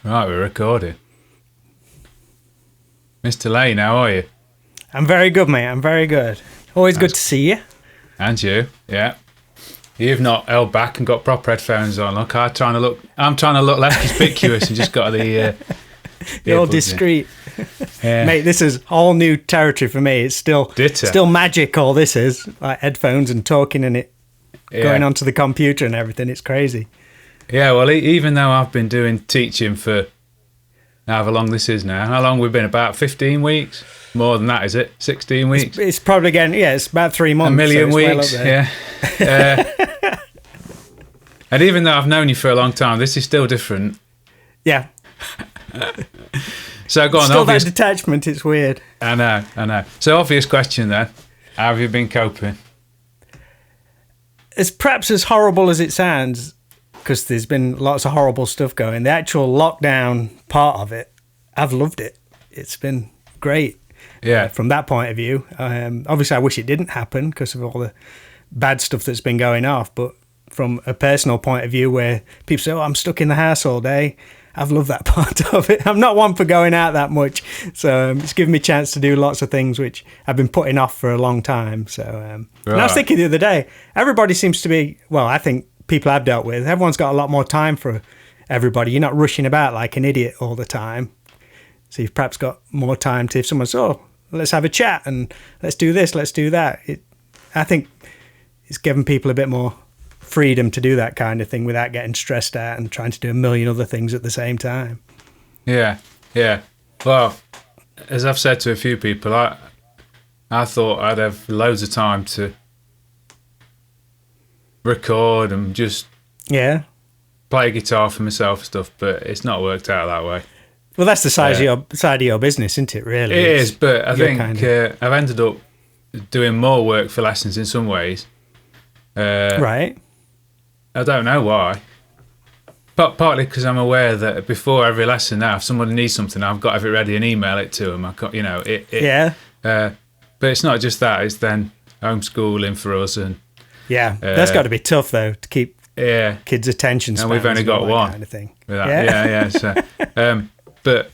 Right, we're recording. Mr. Lane, how are you? I'm very good, mate. I'm very good. Always good to see you. And you, yeah. You've not held back and got proper headphones on. Look, I'm trying to look less conspicuous and just got the. You're all discreet. Yeah. Mate, this is all new territory for me. It's still magic. All this is like headphones and talking and it going onto the computer and everything. It's crazy. Yeah, well, even though I've been doing teaching for however long this is now, how long we've been? About 15 weeks? More than that, is it? 16 weeks? It's probably getting, it's about 3 months. A million weeks, yeah. And even though I've known you for a long time, this is still different. Yeah. So go on. Still that detachment, it's weird. I know. So obvious question then. How have you been coping? It's perhaps as horrible as it sounds, because there's been lots of horrible stuff going. The actual lockdown part of it, I've loved it. It's been great. Yeah. From that point of view. Obviously, I wish it didn't happen because of all the bad stuff that's been going off. But from a personal point of view where people say, oh, I'm stuck in the house all day, I've loved that part of it. I'm not one for going out that much. So it's given me a chance to do lots of things which I've been putting off for a long time. So and I was thinking the other day, everybody seems to be, well, I think people I've dealt with, everyone's got a lot more time for everybody. You're not rushing about like an idiot all the time. So you've perhaps got more time to, if someone says, oh, let's have a chat and let's do this, let's do that. I think it's given people a bit more freedom to do that kind of thing without getting stressed out and trying to do a million other things at the same time. Yeah. Well, as I've said to a few people, I thought I'd have loads of time to record and just play guitar for myself and stuff, but it's not worked out that way. Well, that's the side of your business, isn't it, really? It is, but I think I've ended up doing more work for lessons in some ways. Right. I don't know why. But partly because I'm aware that before every lesson now, if somebody needs something, I've got to have it ready and email it to them. But it's not just that, it's then homeschooling for us. And that's got to be tough, though, to keep kids' attention spans. And we've only got one. Kind of thing. So, but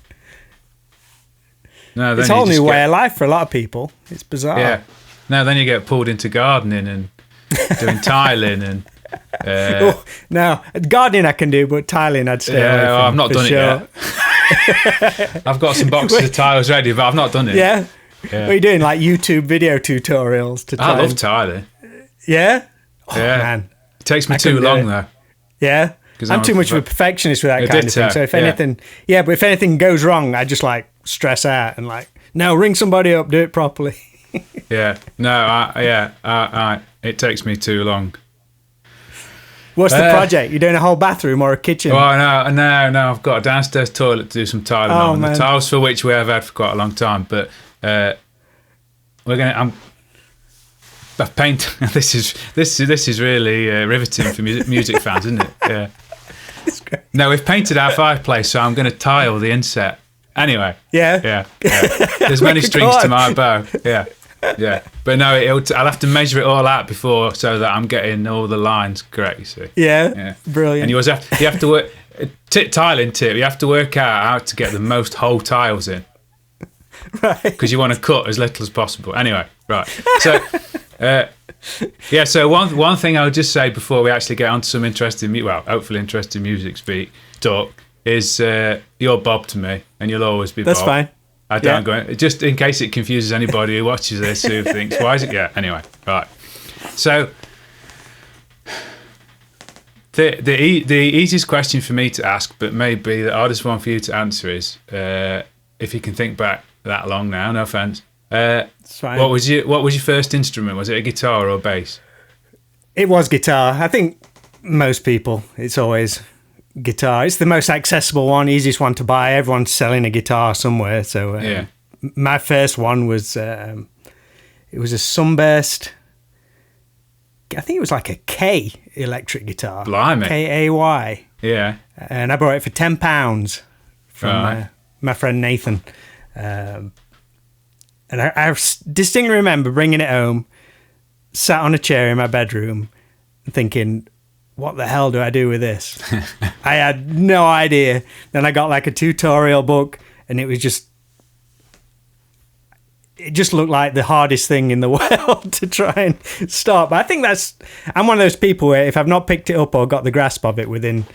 no, then it's a whole new way of life for a lot of people. It's bizarre. Yeah. No, then you get pulled into gardening and doing tiling and. No, gardening I can do, but tiling I'd stay away from. I've not done it yet. I've got some boxes of tiles ready, but I've not done it. Yeah. What are you doing? Like YouTube video tutorials to tile? I love tiling. Yeah? Oh, man. It takes me too long, though. Yeah? I'm too much of a perfectionist with that kind of thing. So if anything goes wrong, I just like stress out and like, no, ring somebody up, do it properly. It takes me too long. What's the project? You're doing a whole bathroom or a kitchen? Oh, no. I've got a downstairs toilet to do some tiling on. The tiles for which we have had for quite a long time. But I've painted. This is really riveting for music fans, isn't it? Yeah. No, we've painted our fireplace, so I'm going to tile the inset. Anyway. Yeah. There's many strings to my bow. Yeah. But no, I'll have to measure it all out before so that I'm getting all the lines correct, you see. Yeah. Brilliant. And you have to work, tiling tip, you have to work out how to get the most whole tiles in. Right. Because you want to cut as little as possible. Anyway, right. So, so one thing I would just say before we actually get on to some hopefully interesting music talk is you're Bob to me, and you'll always be Bob. That's fine. I don't go in, just in case it confuses anybody who watches this who thinks, why is it? Yeah, anyway, right. So, the easiest question for me to ask, but maybe the hardest one for you to answer is, if you can think back that long now, no offence. It's fine. What was your first instrument? Was it a guitar or bass? It was guitar. I think most people, it's always guitar. It's the most accessible one, easiest one to buy. Everyone's selling a guitar somewhere. So my first one was it was a Sunburst. I think it was like a K electric guitar. Blimey. K-A-Y. Yeah. And I bought it for £10 from my friend Nathan. And I distinctly remember bringing it home, sat on a chair in my bedroom, thinking, what the hell do I do with this? I had no idea. Then I got like a tutorial book, and it just looked like the hardest thing in the world to try and start. But I think I'm one of those people where if I've not picked it up or got the grasp of it within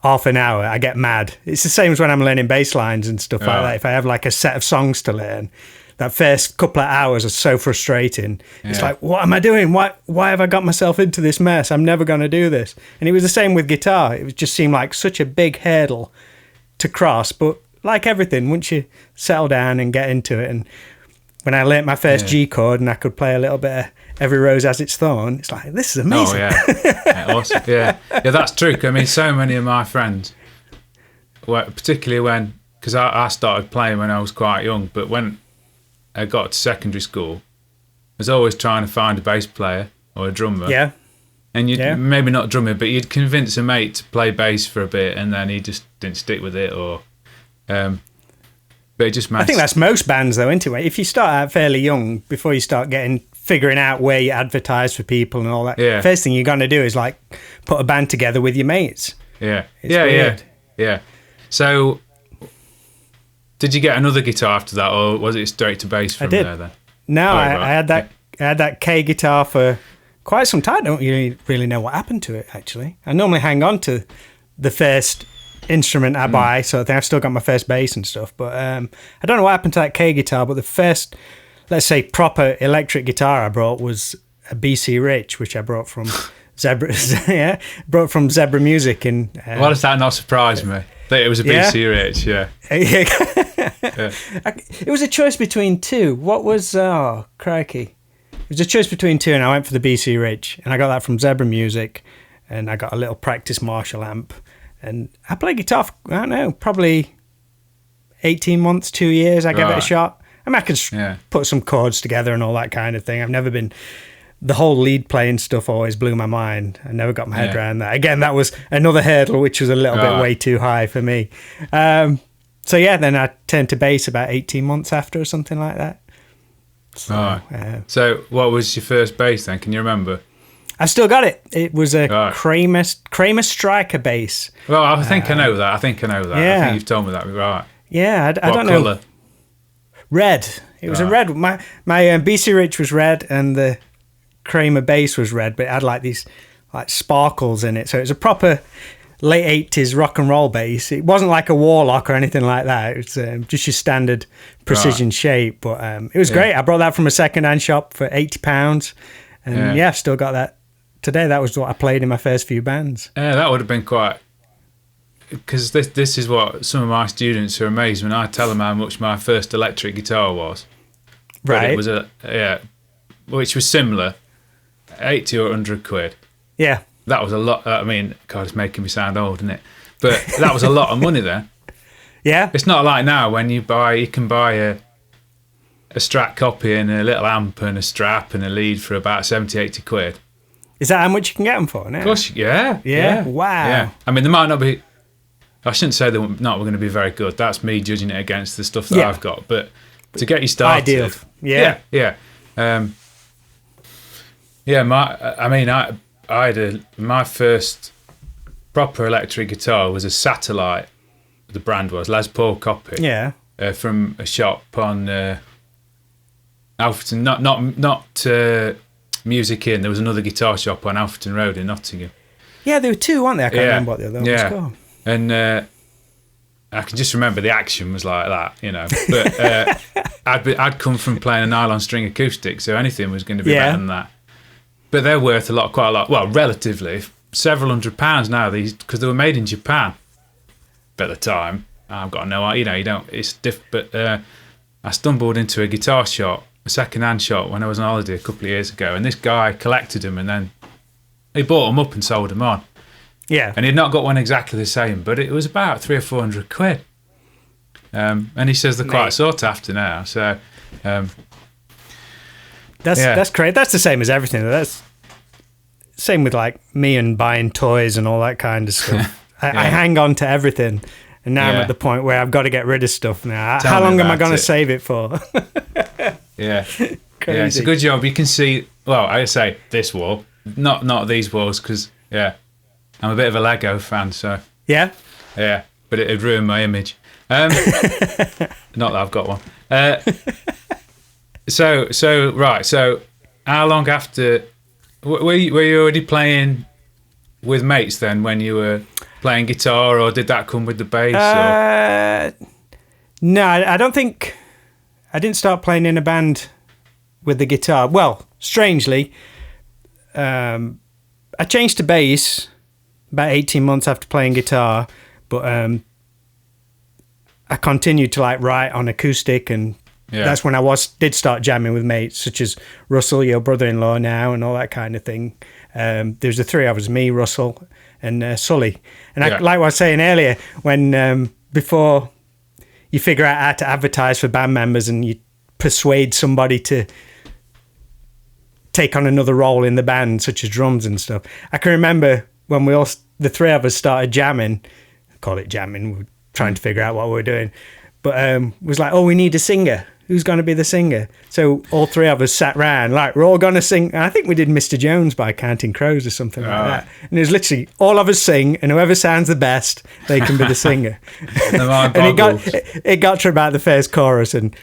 half an hour, I get mad. It's the same as when I'm learning bass lines and stuff like that. If I have like a set of songs to learn, that first couple of hours are so frustrating. Yeah. It's like, what am I doing? Why have I got myself into this mess? I'm never going to do this. And it was the same with guitar. It just seemed like such a big hurdle to cross. But like everything, once you settle down and get into it, and when I learnt my first G chord and I could play a little bit of Every Rose Has Its Thorn, it's like, this is amazing. Oh, yeah. Awesome. Yeah, that's true. I mean, so many of my friends, particularly because I started playing when I was quite young, but when I got to secondary school, I was always trying to find a bass player or a drummer. Yeah. And maybe not drummer, but you'd convince a mate to play bass for a bit, and then he just didn't stick with it, or... But it just I think that's most bands, though, isn't it? If you start out fairly young, before you start figuring out where you advertise for people and all that, first thing you're going to do is like put a band together with your mates. Yeah, yeah. So, did you get another guitar after that, or was it straight to bass from there? Then no, I had that. I had that K guitar for quite some time. I don't really know what happened to it. Actually, I normally hang on to the first instrument I buy, so I think I've still got my first bass and stuff, but I don't know what happened to that K guitar. But the first, let's say, proper electric guitar I brought was a BC Rich, which I brought from Zebra. Brought from Zebra Music. And why does that not surprise me that it was a BC Rich? It was a choice between two. What was crikey, it was a choice between two, and I went for the BC Rich, and I got that from Zebra Music, and I got a little practice Marshall amp. And I played guitar for, I don't know, probably 18 months, 2 years. I gave it a shot. I mean, I could put some chords together and all that kind of thing. I've never been... The whole lead playing stuff always blew my mind. I never got my head around that. Again, that was another hurdle, which was a little bit way too high for me. Then I turned to bass about 18 months after or something like that. So what was your first bass then? Can you remember? I've still got it. It was a Kramer Striker bass. Well, I think I know that. Yeah. I think you've told me that. Right. Yeah, I don't know. What colour? Red. It was a red. My BC Rich was red, and the Kramer bass was red, but it had like these like sparkles in it. So it was a proper late 80s rock and roll bass. It wasn't like a Warlock or anything like that. It was just your standard precision shape. But it was great. I brought that from a second-hand shop for £80. And I've still got that. Today, that was what I played in my first few bands. Yeah, that would have been quite... Because this is what some of my students are amazed when I tell them how much my first electric guitar was. Right. But it was which was similar, 80 or 100 quid. Yeah. That was a lot. I mean, God, it's making me sound old, isn't it? But that was a lot of money then. Yeah. It's not like now when you can buy a Strat copy and a little amp and a strap and a lead for about 70, 80 quid. Is that how much you can get them for now? Of course, yeah. Wow. Yeah. I mean, they might not be... I shouldn't say they're not going to be very good. That's me judging it against the stuff that I've got. But to get you started... Ideal. Yeah. I had my first proper electric guitar was a Satellite, the brand was, Les Paul copy. Yeah. From a shop on Alfreton, not Music Inn. There was another guitar shop on Alfreton Road in Nottingham. Yeah, there were two, weren't there? I can't remember what the other one was called. And I can just remember the action was like that, you know. But I'd come from playing a nylon string acoustic, so anything was going to be better than that. But they're worth quite a lot. Well, relatively, several £100s now. These because they were made in Japan. But at the time, I've got no idea. You don't. It's But I stumbled into a guitar shop, a second-hand shop, when I was on holiday a couple of years ago, and this guy collected them, and then he bought them up and sold them on. Yeah. And he'd not got one exactly the same, but it was about 300 or 400 quid. And he says they're quite sought after now. So that's great. That's the same as everything. That's same with like me and buying toys and all that kind of stuff. I hang on to everything, and now I'm at the point where I've got to get rid of stuff now. How long am I going to save it for? Yeah, it's a good job. You can see. Well, I say this wall, not these walls, because I'm a bit of a Lego fan, so Yeah. But it'd ruin my image. Not that I've got one. So how long after were you already playing with mates then when you were playing guitar, or did that come with the bass? No, I don't think I didn't start playing in a band with the guitar. Well, strangely, I changed to bass about 18 months after playing guitar, but I continued to like write on acoustic, and that's when I did start jamming with mates such as Russell, your brother-in-law now, and all that kind of thing. There's the three of us, me, Russell, and Sully. And like I was saying earlier, when before you figure out how to advertise for band members and you persuade somebody to take on another role in the band, such as drums and stuff. I can remember when the three of us started jamming, call it jamming, we're trying to figure out what we're doing, but it was like, we need a singer. Who's going to be the singer? So all three of us sat round, like, we're all going to sing. I think we did Mr. Jones by Counting Crows or something like that. And it was literally all of us sing, and whoever sounds the best, they can be the singer. And it got to about the first chorus, and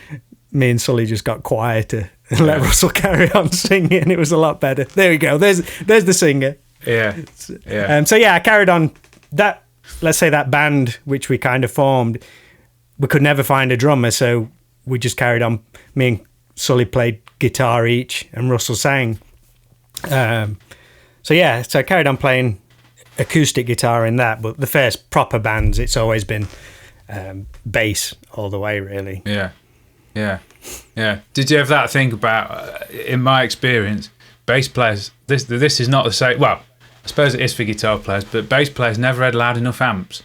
me and Sully just got quieter and let Russell carry on singing, and it was a lot better. There we go. There's the singer. Yeah. So I carried on that. Let's say that band which we kind of formed. We could never find a drummer, so we just carried on. Me and Sully played guitar each, and Russell sang. So I carried on playing acoustic guitar in that. But the first proper bands, it's always been bass all the way, really. Yeah. Did you have that thing about? In my experience, bass players. This is not the same. Well, I suppose it is for guitar players, but bass players never had loud enough amps.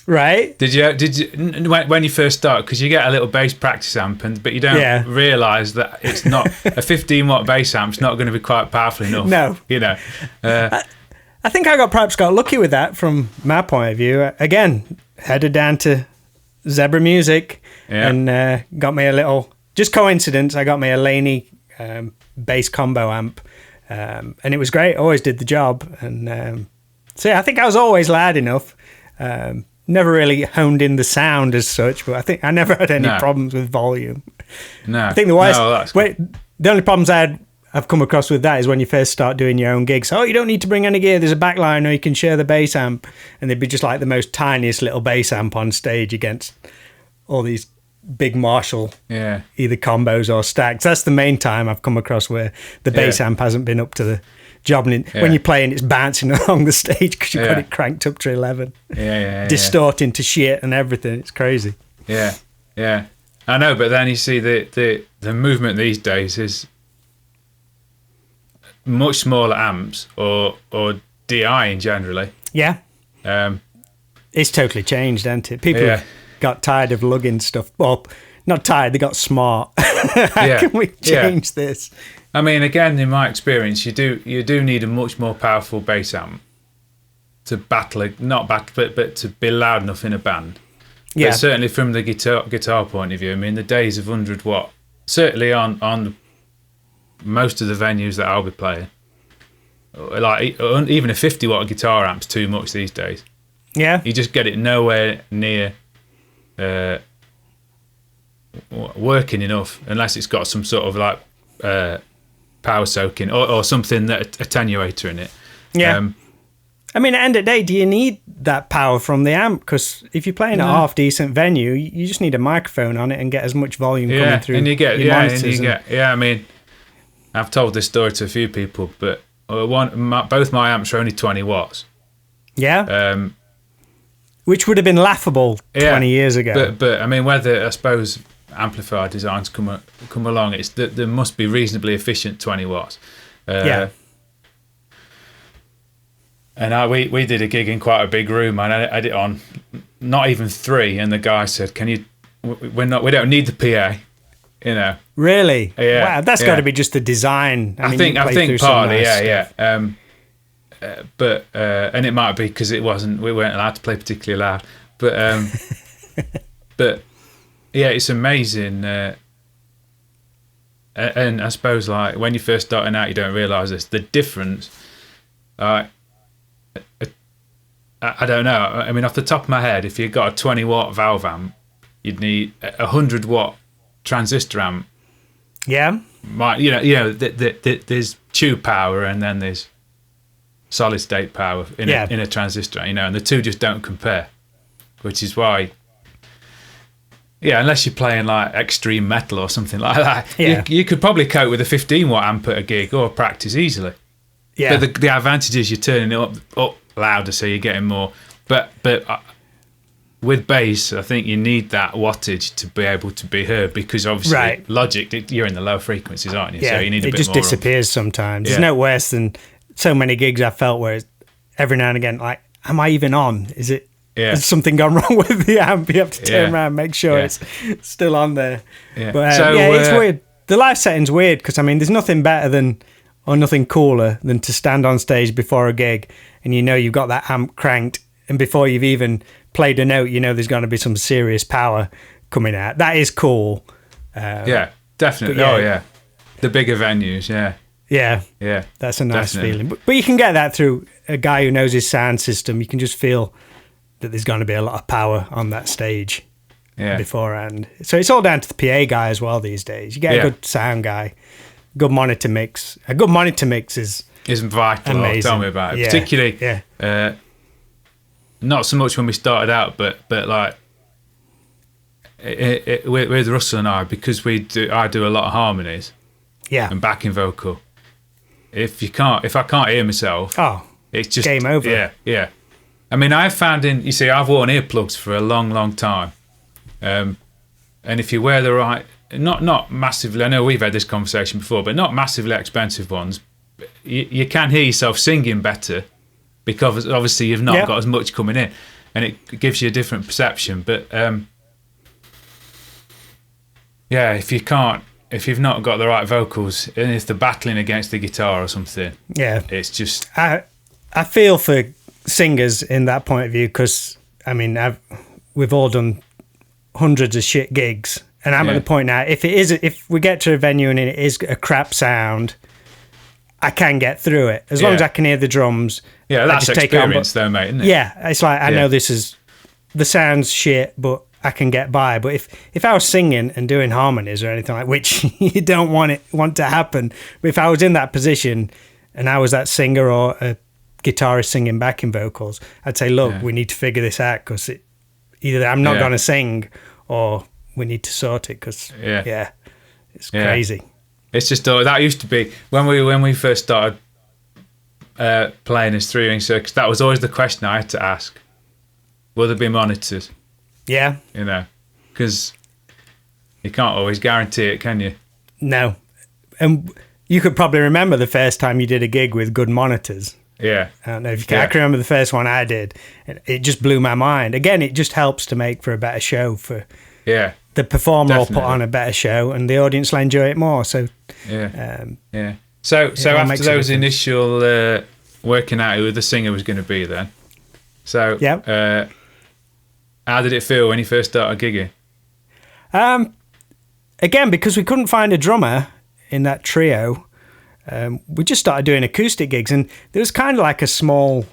Right. Did you when you first start, because you get a little bass practice amp, but you don't realise that it's not a 15-watt bass amp's not going to be quite powerful enough. No. I think I perhaps got lucky with that from my point of view. Again, headed down to Zebra Music and got me a little, just coincidence, I got me a Laney bass combo amp, and it was great. Always did the job. And I think I was always loud enough. Never really honed in the sound as such, but I think I never had any problems with volume. No, I think the worst. The only problems I've come across with that is when you first start doing your own gigs. You don't need to bring any gear. There's a backline, or you can share the bass amp, and they'd be just like the most tiniest little bass amp on stage against all these big Marshall, either combos or stacks. That's the main time I've come across where the bass amp hasn't been up to the job, and when you're playing, it's bouncing along the stage because you've got it cranked up to 11, distorting to shit and everything. It's crazy. Yeah. I know, but then you see the movement these days is much smaller amps or DI generally. Yeah. It's totally changed, hasn't it? People got tired of lugging stuff. Well, not tired, they got smart. How can we change this? I mean, again, in my experience, you do need a much more powerful bass amp to but to be loud enough in a band. Yeah. But certainly from the guitar point of view, I mean, the days of 100 watt, certainly on most of the venues that I'll be playing, like even a 50 watt guitar amp's too much these days. Yeah. You just get it nowhere near working enough unless it's got some sort of like power soaking or something, that attenuator in it. Yeah. I mean, at the end of the day, do you need that power from the amp? Because if you're playing a half decent venue, you just need a microphone on it and get as much volume coming through. And you get I mean, I've told this story to a few people, but both my amps are only 20 watts. Yeah. Which would have been laughable 20 years ago. But I mean, whether I suppose amplifier designs come along, it's that there must be reasonably efficient 20 watts. And we did a gig in quite a big room, and I had it on not even 3, and the guy said, "We don't need the PA." You know. Really? Yeah. Wow, that's got to be just the design. I think partly, but and it might be because we weren't allowed to play particularly loud. But but yeah, it's amazing. And I suppose like when you're first starting out, you don't realise this. The difference, I don't know. I mean, off the top of my head, if you've got a 20 watt valve amp, you'd need a 100 watt transistor amp. Yeah. There's tube power and then there's solid state power in a transistor, and the two just don't compare, which is why. Yeah, unless you're playing like extreme metal or something like that, you could probably cope with a 15 watt amp at a gig or practice easily. Yeah. But the advantage is you're turning it up louder, so you're getting more. But with bass, I think you need that wattage to be able to be heard, because obviously Logic, you're in the low frequencies, aren't you? Yeah, so you need a it bit just more disappears sometimes. There's no worse than so many gigs I've felt where every now and again, like, am I even on? Has something gone wrong with the amp? You have to turn around and make sure it's still on there. Yeah. But it's weird. The live setting's weird because, I mean, there's nothing better than, or nothing cooler than to stand on stage before a gig and you've got that amp cranked, and before you've even played a note, there's going to be some serious power coming out. That is cool. Yeah, definitely. The bigger venues, Yeah, that's a nice feeling. But you can get that through a guy who knows his sound system. You can just feel that there's going to be a lot of power on that stage beforehand. So it's all down to the PA guy as well these days. You get a good sound guy, good monitor mix. A good monitor mix is vital. Amazing. Tell me about it. Particularly, not so much when we started out, but like with Russell and I, because I do a lot of harmonies, and backing vocal. If I can't hear myself, it's just game over. Yeah. I mean, I've found I've worn earplugs for a long, long time, and if you wear the right, not massively, I know we've had this conversation before, but not massively expensive ones, you can hear yourself singing better, because obviously you've not got as much coming in, and it gives you a different perception. But if you've not got the right vocals, and if they're battling against the guitar or something, it's just. I feel for singers in that point of view, because I mean, we've all done hundreds of shit gigs, and I'm at the point now. If we get to a venue and it is a crap sound, I can get through it as long as I can hear the drums. Yeah, that's experience, though, mate, isn't it? Yeah, it's like I know the sound's shit, but I can get by. But if I was singing and doing harmonies or anything like, which you don't want to happen, but if I was in that position and I was that singer or a guitarist singing backing vocals, I'd say, look, we need to figure this out, because either I'm not going to sing or we need to sort it, because it's crazy. It's just that used to be when we first started playing as three-ring circus. That was always the question I had to ask: will there be monitors? Yeah, because you can't always guarantee it, can you? No, and you could probably remember the first time you did a gig with good monitors. Yeah, I don't know if you can. I can remember the first one I did. It just blew my mind. Again, it just helps to make for a better show. The performer will put on a better show, and the audience will enjoy it more. So So after those initial working out who the singer was going to be, then, how did it feel when you first started gigging? Again, because we couldn't find a drummer in that trio, we just started doing acoustic gigs, and there was kind of like a small,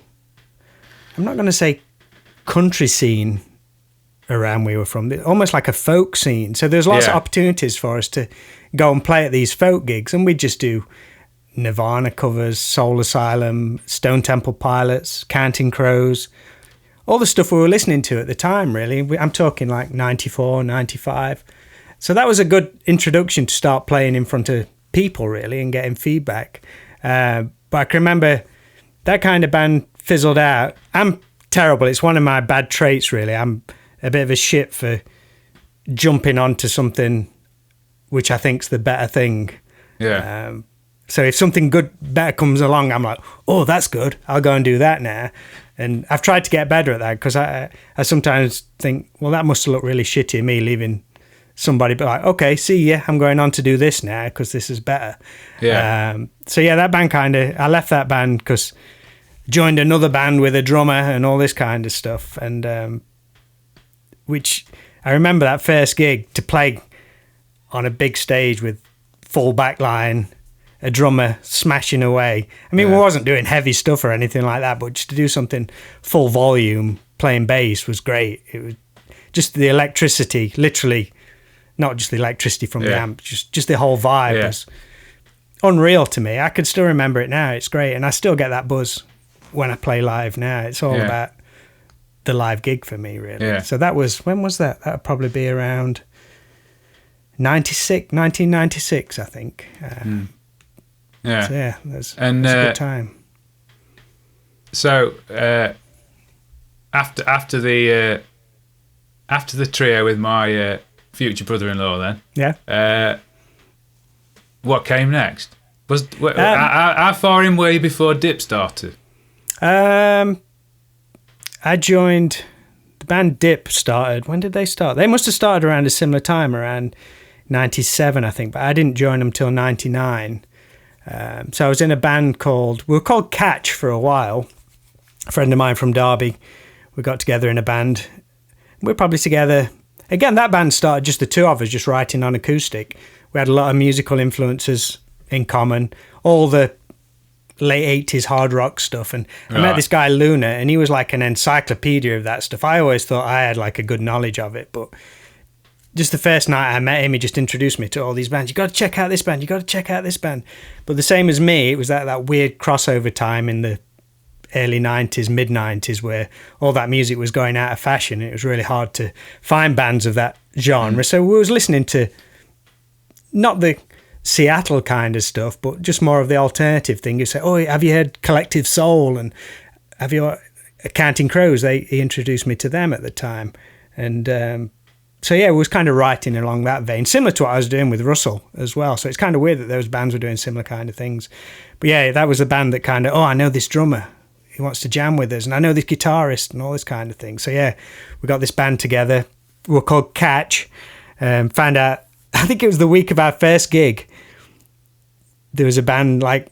I'm not going to say country scene around we were from, almost like a folk scene. So there's lots of opportunities for us to go and play at these folk gigs, and we'd just do Nirvana covers, Soul Asylum, Stone Temple Pilots, Counting Crows, all the stuff we were listening to at the time, really. I'm talking like 94, 95. So that was a good introduction to start playing in front of people, really, and getting feedback. But I can remember that kind of band fizzled out. I'm terrible. It's one of my bad traits, really. I'm a bit of a shit for jumping onto something which I think's the better thing. Yeah. So if something better comes along, I'm like, oh, that's good. I'll go and do that now. And I've tried to get better at that, because I sometimes think, well, that must have looked really shitty, me leaving somebody, but like, okay, see ya, I'm going on to do this now because this is better. Yeah. That band I left that band because joined another band with a drummer and all this kind of stuff. And which I remember that first gig, to play on a big stage with full back line a drummer smashing away. I mean, we wasn't doing heavy stuff or anything like that, but just to do something full volume, playing bass was great. It was just the electricity, literally, not just the electricity from the amp, just the whole vibe was unreal to me. I could still remember it now. It's great. And I still get that buzz when I play live now. It's all about the live gig for me, really. Yeah. So that was, when was that? That would probably be around 1996, I think. Yeah. So yeah, that's a good time. So after the trio with my future brother-in-law, then what came next? How far in were you before Dip started? I joined the band. Dip started. When did they start? They must have started around a similar time, around 97, I think. But I didn't join them till 99. So I was in a band we were called Catch for a while. A friend of mine from Derby, we got together in a band. We're probably together. Again, that band started just the two of us, just writing on acoustic. We had a lot of musical influences in common, all the late 80s hard rock stuff. And I met this guy, Luna, and he was like an encyclopedia of that stuff. I always thought I had like a good knowledge of it, but just the first night I met him, he just introduced me to all these bands. You got to check out this band. You got to check out this band. But the same as me, it was that weird crossover time in the early 90s, mid 90s, where all that music was going out of fashion. It was really hard to find bands of that genre. So we was listening to not the Seattle kind of stuff, but just more of the alternative thing. You say, oh, have you heard Collective Soul? And have you Counting Crows? He introduced me to them at the time. And so yeah, it was kind of writing along that vein, similar to what I was doing with Russell as well. So it's kind of weird that those bands were doing similar kind of things. But yeah, that was a band that kind of, I know this drummer, he wants to jam with us, and I know this guitarist and all this kind of thing. So yeah, we got this band together. We were called Catch. Found out, I think it was the week of our first gig, there was a band like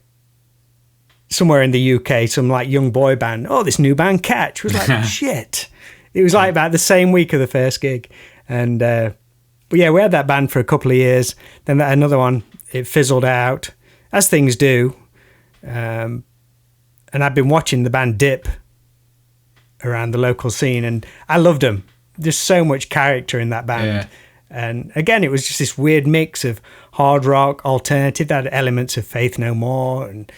somewhere in the UK, some like young boy band. Oh, this new band Catch. It was like, shit. It was like about the same week of the first gig. And but yeah, we had that band for a couple of years. Then another one, it fizzled out, as things do. And I've been watching the band Dip around the local scene, and I loved them. There's so much character in that band. Yeah. And again, it was just this weird mix of hard rock, alternative, that had elements of Faith No More and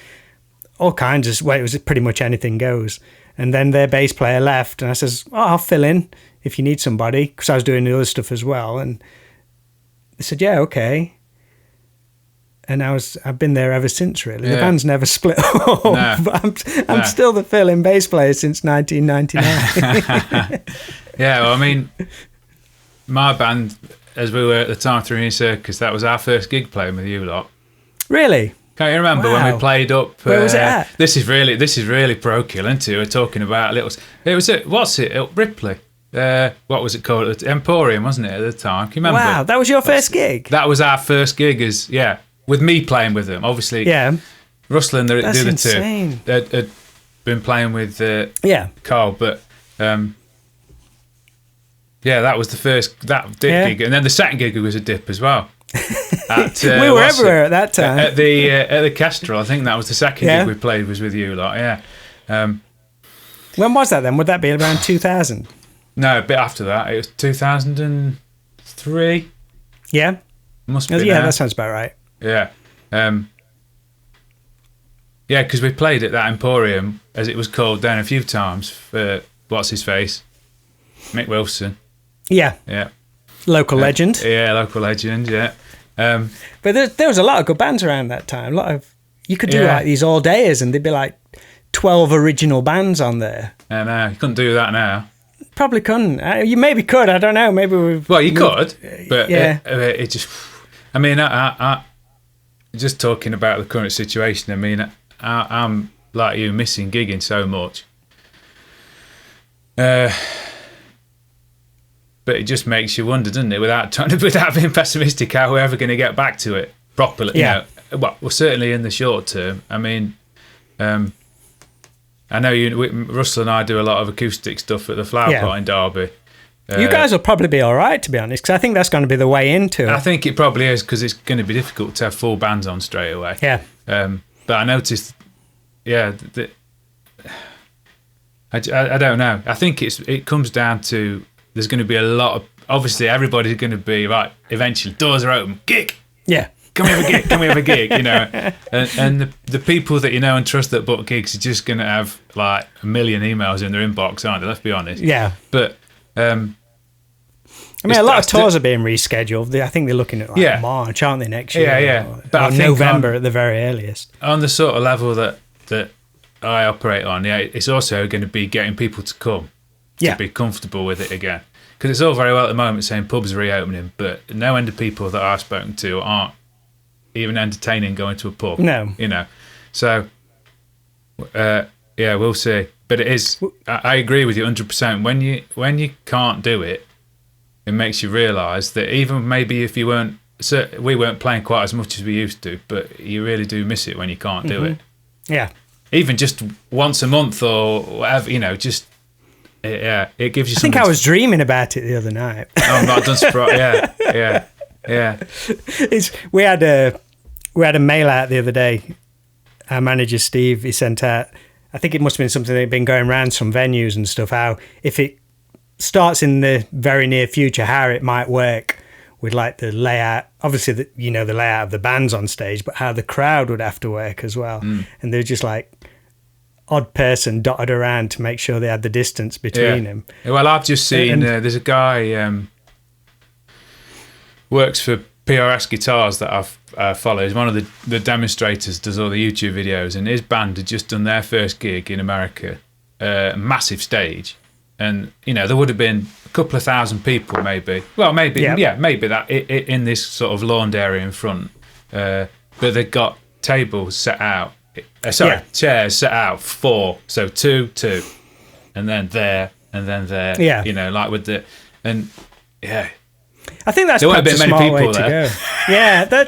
all kinds of, well, it was pretty much anything goes. And then their bass player left, and I says, I'll fill in if you need somebody, because I was doing the other stuff as well. And they said, yeah, okay. And I've been there ever since, really. Yeah. The band's never split up, but I'm still the fill-in bass player since 1999. Yeah, well, I mean, my band, as we were at the time, Three Circus, that was our first gig playing with you lot. Really? Can't you remember when we played up? Where was it at? This is really parochial, isn't it? We're talking about little. It was at Ripley. What was it called? Emporium, wasn't it at the time? Can you remember? Wow, that was your first gig. That was our first gig, with me playing with them. Obviously, Russell and the other two had been playing with Carl, but that was the first Dip gig, and then the second gig was a Dip as well. We were everywhere at that time. At the Kestrel, I think that was the second gig we played, was with you lot. Yeah. When was that then? Would that be around 2000? No, a bit after that. It was 2003. Yeah. Must be. Yeah, that sounds about right. Yeah. Because we played at that Emporium, as it was called then, a few times for what's his face, Mick Wilson. Yeah. Yeah. Local legend. Yeah, local legend. Yeah. But there was a lot of good bands around that time. A lot of, you could do like these all dayers, and there'd be like 12 original bands on there. I know, you couldn't do that now. Probably couldn't. You maybe could. I don't know. Maybe we've. Well, you could, but it just. I mean, I just talking about the current situation. I mean, I'm like you, missing gigging so much. But it just makes you wonder, doesn't it? Without being pessimistic, how we're ever going to get back to it properly. Yeah. You know, well, certainly in the short term. I mean, I know Russell and I do a lot of acoustic stuff at the Flower Pot in Derby. You guys will probably be all right, to be honest, because I think that's going to be the way into it. I think it probably is, because it's going to be difficult to have full bands on straight away. Yeah. But I noticed, I don't know. I think it comes down to there's going to be a lot of, obviously everybody's going to be right. Eventually, doors are open. Gig. Yeah. Can we have a gig? Can we have a gig? You know, and the people that you know and trust that book gigs are just going to have like a million emails in their inbox, aren't they? Let's be honest. Yeah. But I mean, a lot of tours are being rescheduled. I think they're looking at like March, aren't they, next year? Yeah. But I think November at the very earliest. On the sort of level that I operate on, it's also going to be getting people to come to be comfortable with it again. Because it's all very well at the moment saying pubs are reopening, but no end of people that I've spoken to aren't even entertaining going to a pub. No. You know. So, we'll see. But it is, I agree with you 100%. When you can't do it, it makes you realise that even maybe if you weren't, we weren't playing quite as much as we used to, but you really do miss it when you can't do it. Yeah. Even just once a month or whatever, you know, just, it gives you something. I think I was dreaming about it the other night. Oh, I'm not done surprised. Yeah. We had a mail out the other day. Our manager, Steve, he sent out, I think it must have been something that had been going around some venues and stuff, how if it starts in the very near future, how it might work with like the layout, obviously the layout of the bands on stage, but how the crowd would have to work as well. And they're just like odd person dotted around to make sure they had the distance between them. Well, I've just seen there's a guy works for PRS Guitars that I follow. He's one of the demonstrators, does all the YouTube videos, and his band had just done their first gig in America, massive stage. And, you know, there would have been a couple of thousand people maybe. Well, maybe that in this sort of lawned area in front. But they got tables set out. Chairs set out 4. So 2, and then there, and then there. Yeah. You know, like with the... And, yeah. I think that's perhaps a smart way to go. Yeah,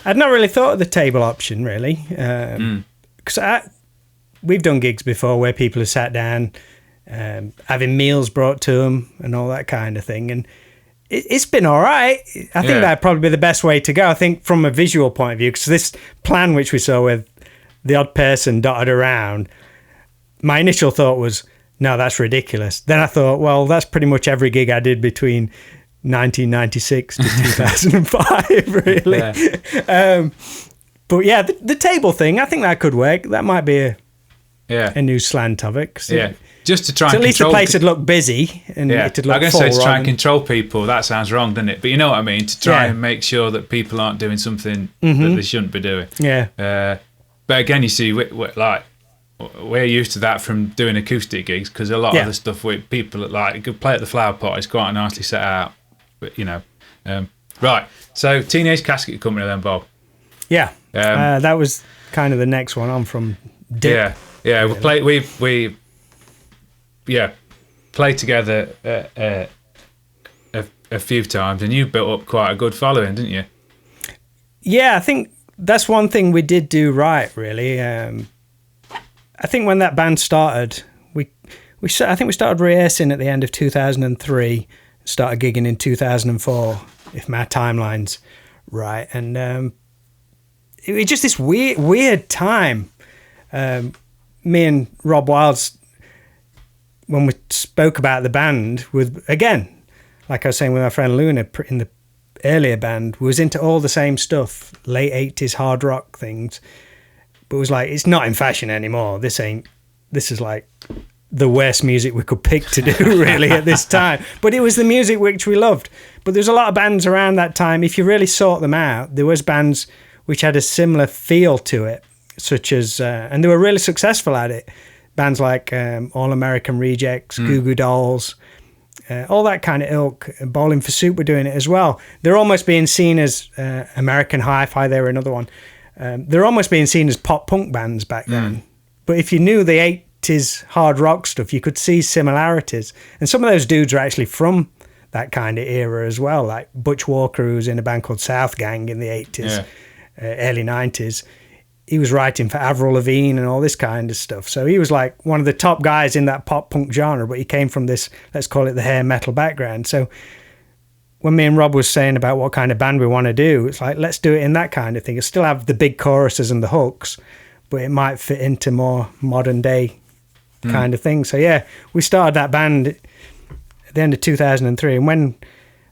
I'd not really thought of the table option, really. Because we've done gigs before where people have sat down... having meals brought to them and all that kind of thing, and it's been all right. I think that'd probably be the best way to go. I think from a visual point of view, because this plan which we saw with the odd person dotted around, my initial thought was, no, that's ridiculous. Then I thought, well, that's pretty much every gig I did between 1996 to 2005, really. But yeah, the table thing, I think that could work. That might be a new slant of it. Just to try and at least the place would look busy and it'd look full. I'm going to say to try and control people. That sounds wrong, doesn't it? But you know what I mean. To try and make sure that people aren't doing something that they shouldn't be doing. Yeah. But again, you see, we're used to that from doing acoustic gigs, because a lot of the stuff with people that could play at the Flower Pot is quite nicely set out. But you know, right. So Teenage Casket Company, then, Bob. Yeah. That was kind of the next one on from Dip. Yeah. Really. We played together a few times, and you built up quite a good following, didn't you? Yeah, I think that's one thing we did do right, really. I think when that band started, I think we started rehearsing at the end of 2003, started gigging in 2004, if my timeline's right, and it was just this weird time. Me and Rob Wilds, when we spoke about the band, with, again, like I was saying with our friend Luna in the earlier band, was into all the same stuff, late 80s hard rock things, but it was like, it's not in fashion anymore. This is like the worst music we could pick to do, really, at this time. But it was the music which we loved. But there's a lot of bands around that time, if you really sought them out, there was bands which had a similar feel to it, such as, and they were really successful at it. Bands like All American Rejects, Goo Goo Dolls, all that kind of ilk. Bowling for Soup were doing it as well. They're almost being seen as American Hi-Fi. They were another one. They're almost being seen as pop punk bands back then. But if you knew the 80s hard rock stuff, you could see similarities. And some of those dudes are actually from that kind of era as well, like Butch Walker, who was in a band called South Gang in the 80s, early 90s. He was writing for Avril Lavigne and all this kind of stuff. So he was like one of the top guys in that pop punk genre, but he came from this, let's call it the hair metal background. So when me and Rob was saying about what kind of band we want to do, it's like, let's do it in that kind of thing. It still have the big choruses and the hooks, but it might fit into more modern day kind of thing. So yeah, we started that band at the end of 2003. And when,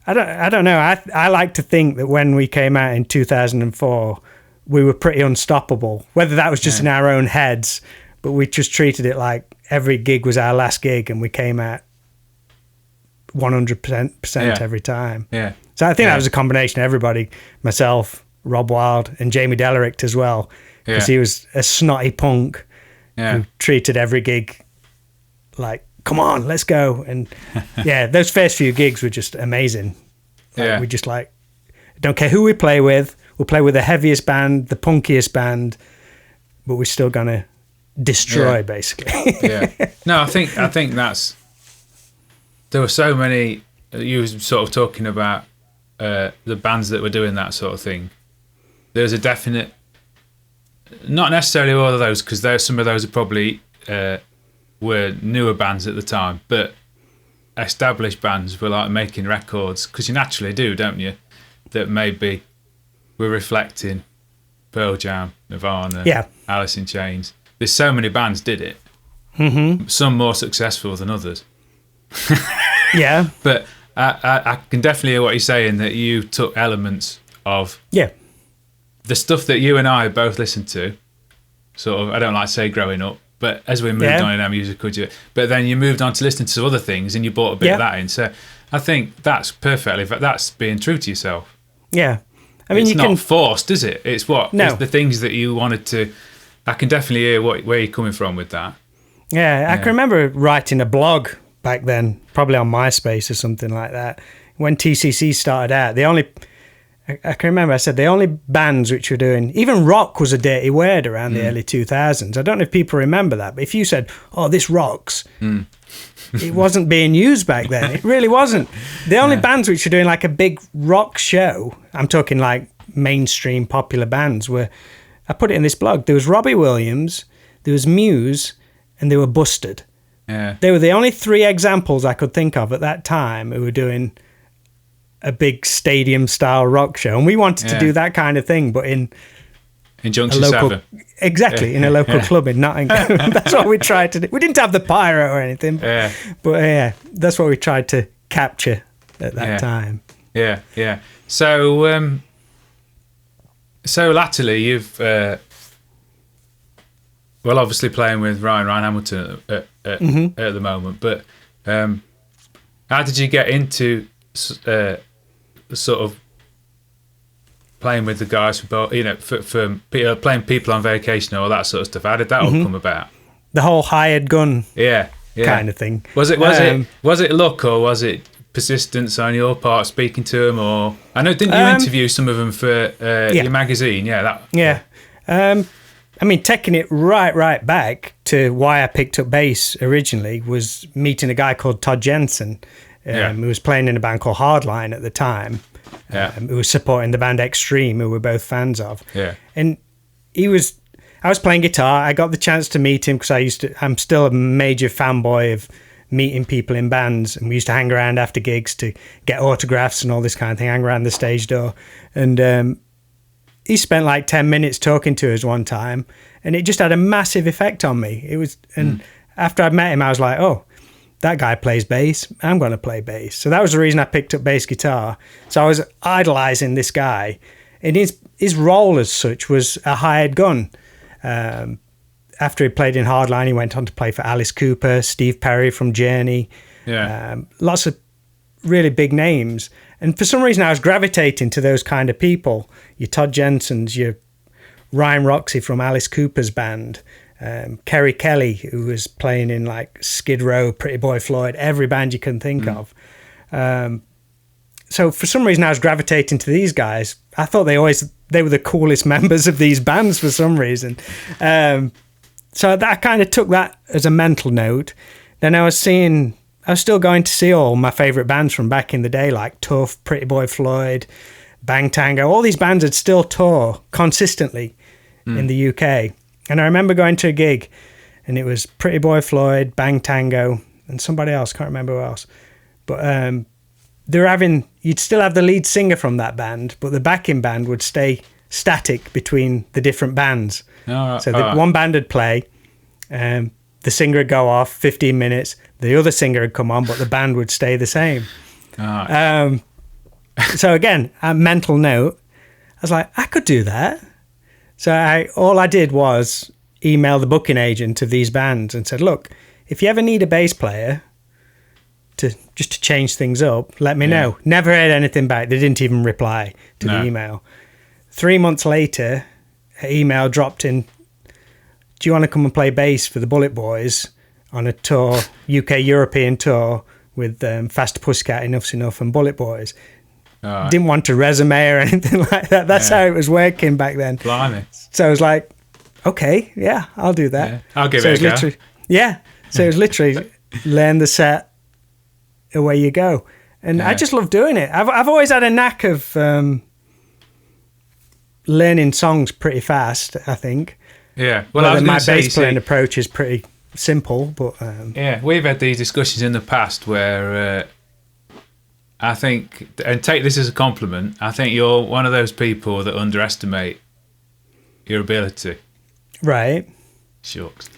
I don't know, I like to think that when we came out in 2004, we were pretty unstoppable, whether that was just in our own heads, but we just treated it like every gig was our last gig and we came out 100% every time. Yeah. So I think that was a combination of everybody, myself, Rob Wild, and Jamie Dellericht as well, because he was a snotty punk who treated every gig like, come on, let's go. And those first few gigs were just amazing. Like, we just like, don't care who we play with, we'll play with the heaviest band, the punkiest band, but we're still gonna destroy basically. No, I think that's, there were so many, you were sort of talking about the bands that were doing that sort of thing. There's a definite, not necessarily all of those, because some of those are probably were newer bands at the time, but established bands were like making records, because you naturally do, don't you, that maybe we're reflecting Pearl Jam, Nirvana, Alice in Chains. There's so many bands did it. Some more successful than others. But I can definitely hear what you're saying, that you took elements of the stuff that you and I both listened to, sort of, I don't like to say growing up, but as we moved on in our music, but then you moved on to listening to other things and you brought a bit of that in. So I think that's that's being true to yourself. I mean, it's not forced, is it? It's it's the things that you wanted to. I can definitely hear where you're coming from with that. I can remember writing a blog back then, probably on MySpace or something like that. When TCC started out, I can remember I said the only bands which were doing, even rock was a dirty word around the early 2000s. I don't know if people remember that, but if you said, oh, this rocks, it wasn't being used back then. It really wasn't. The only bands which were doing like a big rock show, I'm talking like mainstream popular bands, were, I put it in this blog, there was Robbie Williams, there was Muse, and they were Busted. They were the only three examples I could think of at that time who were doing a big stadium style rock show, and we wanted to do that kind of thing, but in Junction local, 7. Exactly, in a local club in Nottingham. That's what we tried to do. We didn't have the pyro or anything, but that's what we tried to capture at that time. So latterly you've obviously playing with Ryan Hamilton at the moment, but how did you get into sort of playing with the guys for playing people on vacation and all that sort of stuff? How did that all come about? The whole hired gun kind of thing. Was it luck, or was it persistence on your part speaking to them? Or I know, didn't you interview some of them for your magazine? I mean, taking it right back to why I picked up bass originally was meeting a guy called Todd Jensen, who was playing in a band called Hardline at the time, who was supporting the band Extreme, who we're both fans of. And I was playing guitar. I got the chance to meet him because I'm still a major fanboy of meeting people in bands, and we used to hang around after gigs to get autographs and all this kind of thing, hang around the stage door. And he spent like 10 minutes talking to us one time, and it just had a massive effect on me. It was, and after I met him, I was like, oh, that guy plays bass, I'm going to play bass. So that was the reason I picked up bass guitar. So I was idolizing this guy, and his role as such was a hired gun. After he played in Hardline, he went on to play for Alice Cooper, Steve Perry from Journey, lots of really big names. And for some reason, I was gravitating to those kind of people. Your Todd Jensens, your Ryan Roxy from Alice Cooper's band, Kerry Kelly, who was playing in like Skid Row, Pretty Boy Floyd, every band you can think of. So for some reason, I was gravitating to these guys. I thought they were the coolest members of these bands for some reason. So I kind of took that as a mental note. Then I was still going to see all my favourite bands from back in the day, like Tough, Pretty Boy Floyd, Bang Tango. All these bands would still tour consistently in the UK. And I remember going to a gig, and it was Pretty Boy Floyd, Bang Tango, and somebody else, can't remember who else. But you'd still have the lead singer from that band, but the backing band would stay static between the different bands. One band would play, the singer would go off 15 minutes, the other singer would come on, but the band would stay the same. So again, a mental note, I was like, I could do that. So all I did was email the booking agent of these bands and said, look, if you ever need a bass player to change things up, let me know. Never heard anything back. They didn't even reply to the email. 3 months later, an email dropped in, do you want to come and play bass for the Bullet Boys on a tour, UK European tour with Fast Pussycat, Enough's Enough and Bullet Boys? Didn't want a resume or anything like that. That's how it was working back then. Blimey. So I was like, okay, yeah, I'll do that. Yeah. I'll give it a go. So it was literally learn the set, away you go. And I just love doing it. I've always had a knack of learning songs pretty fast, I think. Yeah. Well, my bass playing approach is pretty simple, but... we've had these discussions in the past where I think, and take this as a compliment, I think you're one of those people that underestimate your ability. Right. Shucks.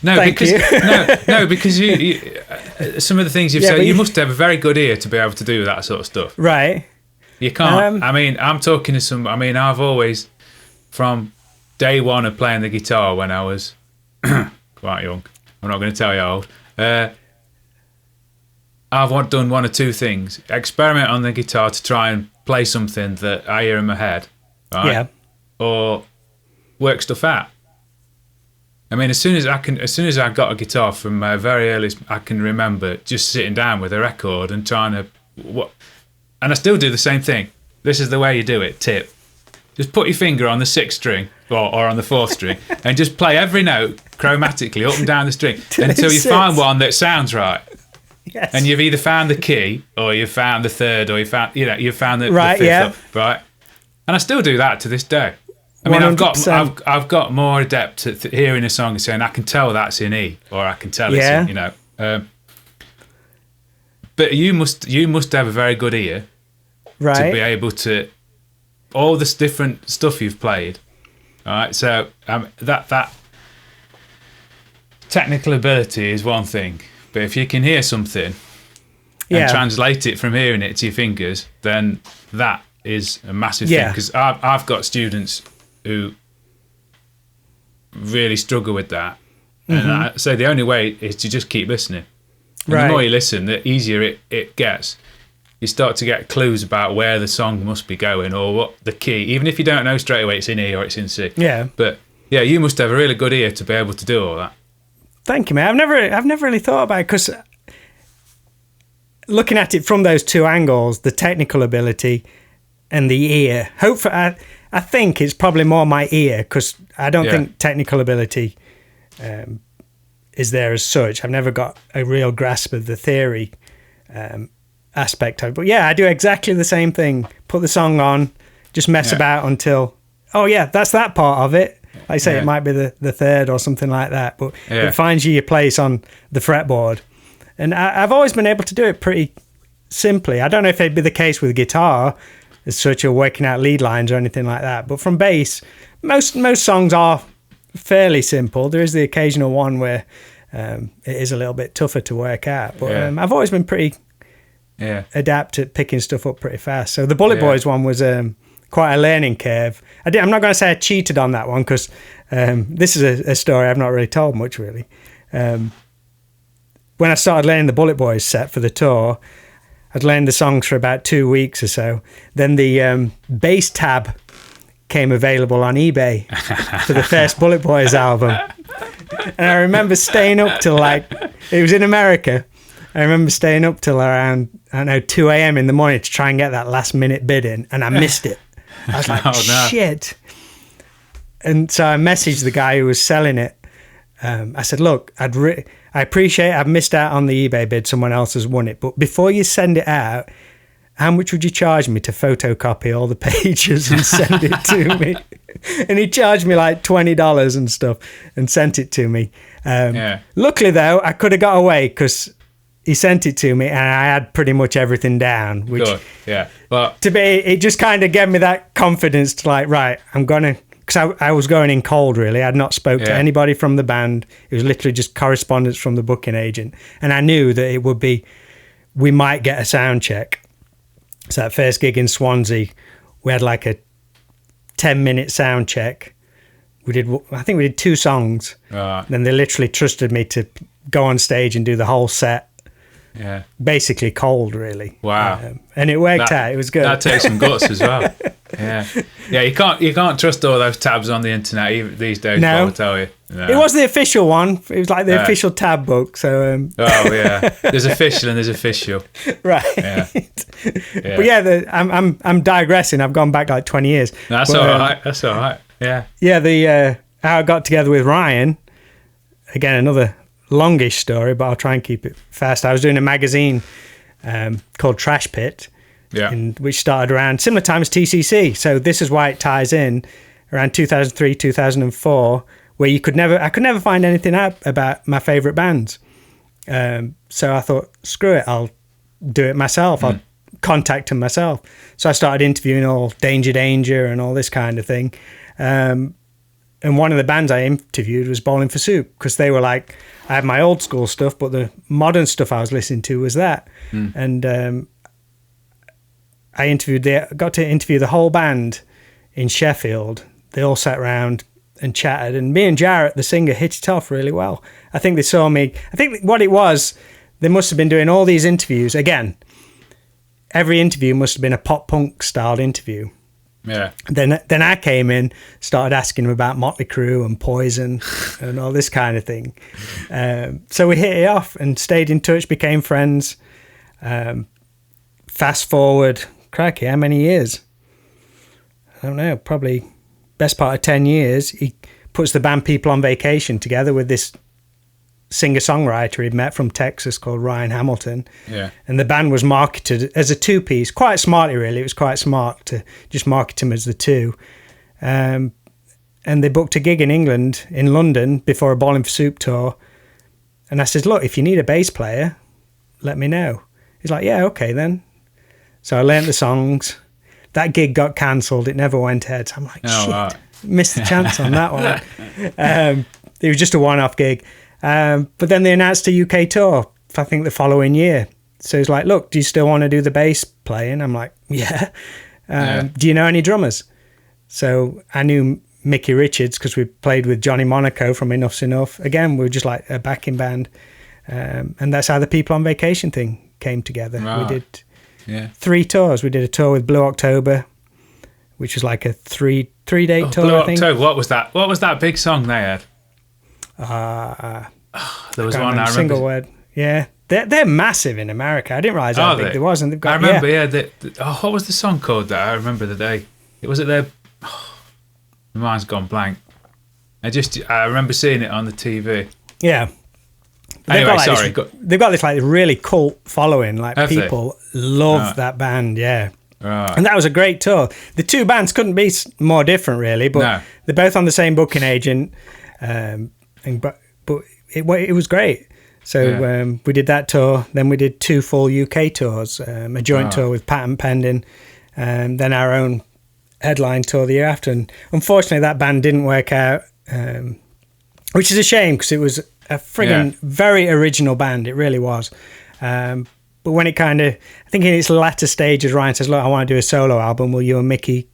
Because you some of the things you've said, you must have a very good ear to be able to do that sort of stuff. Right. You can't. I'm talking to I've always, from day one of playing the guitar when I was quite young, I'm not going to tell you how old, I've done one or two things. Experiment on the guitar to try and play something that I hear in my head, right? Yeah. Or work stuff out. I mean, as soon as I got a guitar from my very earliest, I can remember just sitting down with a record and trying to, and I still do the same thing. This is the way you do it. Tip: just put your finger on the 6th string or on the 4th string and just play every note chromatically up and down the string until you find one that sounds right. Yes. And you've either found the key or you've found the 3rd or you've found the 5th. Right. And I still do that to this day. I mean, 100%. I've got more adept at hearing a song and saying I can tell that's in E, or I can tell it's in, but you must have a very good ear, right, to be able to all this different stuff you've played. All right, so that technical ability is one thing, but if you can hear something and translate it from hearing it to your fingers, then that is a massive thing. Because I've got students who really struggle with that. And I say the only way is to just keep listening. And the more you listen, the easier it gets. You start to get clues about where the song must be going or what the key, even if you don't know straight away it's in E or it's in C. Yeah. But yeah, you must have a really good ear to be able to do all that. Thank you, mate. I've never really thought about it, because looking at it from those two angles, the technical ability and the ear, hopefully, I think it's probably more my ear, because I don't think technical ability is there as such. I've never got a real grasp of the theory aspect of it. But yeah, I do exactly the same thing. Put the song on, just mess about until, that's that part of it. Like I say, it might be the 3rd or something like that, but it finds you your place on the fretboard. And I've always been able to do it pretty simply. I don't know if it'd be the case with guitar, as such, or working out lead lines or anything like that. But from bass, most songs are fairly simple. There is the occasional one where it is a little bit tougher to work out. But I've always been pretty adept at picking stuff up pretty fast. So the Bullet Boys one was quite a learning curve. I'm not going to say I cheated on that one, because this is a story I've not really told much, really. When I started learning the Bullet Boys set for the tour, I'd learned the songs for about 2 weeks or so. Then the bass tab came available on eBay for the first Bullet Boys album. And I remember staying up till it was in America. I remember staying up till around, 2 a.m. in the morning to try and get that last minute bid in, and I missed it. I was like, shit. And so I messaged the guy who was selling it. I said, look, I appreciate I've missed out on the eBay bid. Someone else has won it. But before you send it out, how much would you charge me to photocopy all the pages and send it to me? And he charged me like $20 and stuff and sent it to me. Luckily, though, I could have got away, because he sent it to me, and I had pretty much everything down. Which, good, yeah. But it just kind of gave me that confidence to like, right, I'm gonna, because I was going in cold. Really, I'd not spoke to anybody from the band. It was literally just correspondence from the booking agent, and I knew that it would be, we might get a sound check. So that first gig in Swansea, we had like a 10-minute sound check. I think we did 2 songs. Right. Then they literally trusted me to go on stage and do the whole set. Yeah. Basically cold, really. Wow. And it worked out. It was good. That takes some guts as well. Yeah. Yeah, you can't trust all those tabs on the internet these days, no. I'll tell you. No. It was the official one. It was like the official tab book. So oh yeah. There's official and there's official. Right. Yeah. Yeah. But yeah, I'm digressing. I've gone back like 20 years. That's all right. That's all right. Yeah. Yeah, how I got together with Ryan, again, another longish story, but I'll try and keep it fast. I was doing a magazine called Trash Pit, which started around similar time as TCC. So this is why it ties in around 2003, 2004, where I could never find anything out about my favourite bands. So I thought, screw it, I'll do it myself. I'll contact them myself. So I started interviewing all Danger and all this kind of thing. And one of the bands I interviewed was Bowling for Soup, because they were like, I had my old school stuff, but the modern stuff I was listening to was that. And I got to interview the whole band in Sheffield. They all sat around and chatted, and me and Jarrett, the singer, hit it off really well. I think they saw me. I think what it was, they must have been doing all these interviews. Again, every interview must have been a pop punk styled interview. Yeah. Then I came in, started asking him about Motley Crue and Poison and all this kind of thing. So we hit it off and stayed in touch, became friends. Fast forward, crikey, how many years? I don't know, probably best part of 10 years. He puts the band People on Vacation together with this singer-songwriter he'd met from Texas called Ryan Hamilton. Yeah. And the band was marketed as a 2-piece, quite smartly really. It was quite smart to just market him as the 2. And they booked a gig in England, in London, before a Bowling for Soup tour. And I said, look, if you need a bass player, let me know. He's like, yeah, okay then. So I learnt the songs. That gig got cancelled. It never went ahead. So I'm like, shit, right. Missed the chance on that one. It was just a one-off gig. But then they announced a UK tour, I think the following year. So he's like, look, do you still want to do the bass playing? I'm like, yeah. Do you know any drummers? So I knew Mickey Richards because we played with Johnny Monaco from Enough's Enough. Again, we were just like a backing band. And that's how the People on Vacation thing came together. Right. We did 3 tours. We did a tour with Blue October, which was like a three-date tour, Blue I think. October. What was that? What was that big song they had? There was one I remember. Single word. Yeah, they're massive in America. I didn't realise how big they was. And they've got. I remember. What was the song called that? I remember the day. It was at their. My mind's gone blank. I remember seeing it on the TV. Yeah. Anyway, they've got this like really cult following. Like Have people love that band. Yeah. Right. And that was a great tour. The 2 bands couldn't be more different, really. But they're both on the same booking agent. But it was great. So we did that tour. Then we did 2 full UK tours, a joint tour with Patent Pending, and then our own headline tour the year after. And unfortunately, that band didn't work out, which is a shame because it was a friggin' very original band. It really was. But when it kind of, I think in its latter stages, Ryan says, look, I want to do a solo album. Will you and Mickey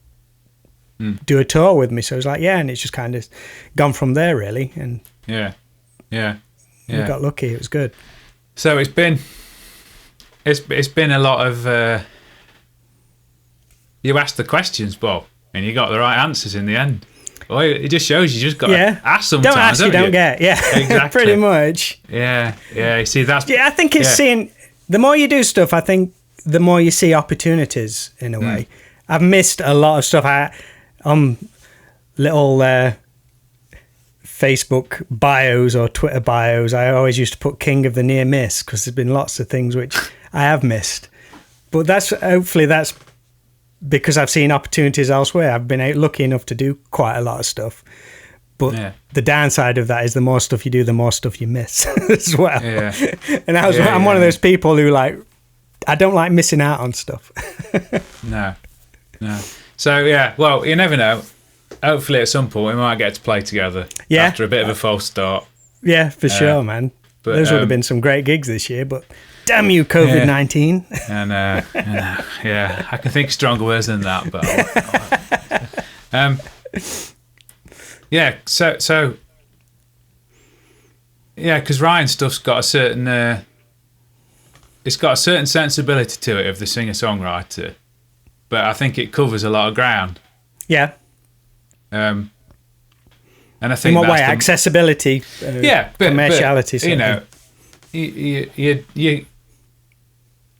do a tour with me? So I was like, yeah. And it's just kind of gone from there, really. And we got lucky. It was good. So it's been a lot of you asked the questions, Bob, and you got the right answers in the end. Well, it just shows you just got to ask sometimes. Don't ask, you don't get. Yeah, exactly. Pretty much. Yeah. You see, that's. Yeah, I think it's seeing. The more you do stuff, I think the more you see opportunities in a way. I've missed a lot of stuff. On little Facebook bios or Twitter bios, I always used to put King of the Near Miss because there's been lots of things which I have missed. But hopefully that's because I've seen opportunities elsewhere. I've been lucky enough to do quite a lot of stuff. But the downside of that is the more stuff you do, the more stuff you miss as well. Yeah. And I'm one of those people who I don't like missing out on stuff. No. So well, you never know. Hopefully at some point we might get to play together after a bit of a false start. Yeah, for sure, man. But those would have been some great gigs this year, but damn you, COVID-19. And I can think of stronger words than that, but so because Ryan's stuff's got a certain it's got a certain sensibility to it of the singer-songwriter, but I think it covers a lot of ground. Yeah. And I think in what way? Accessibility, commerciality. But, you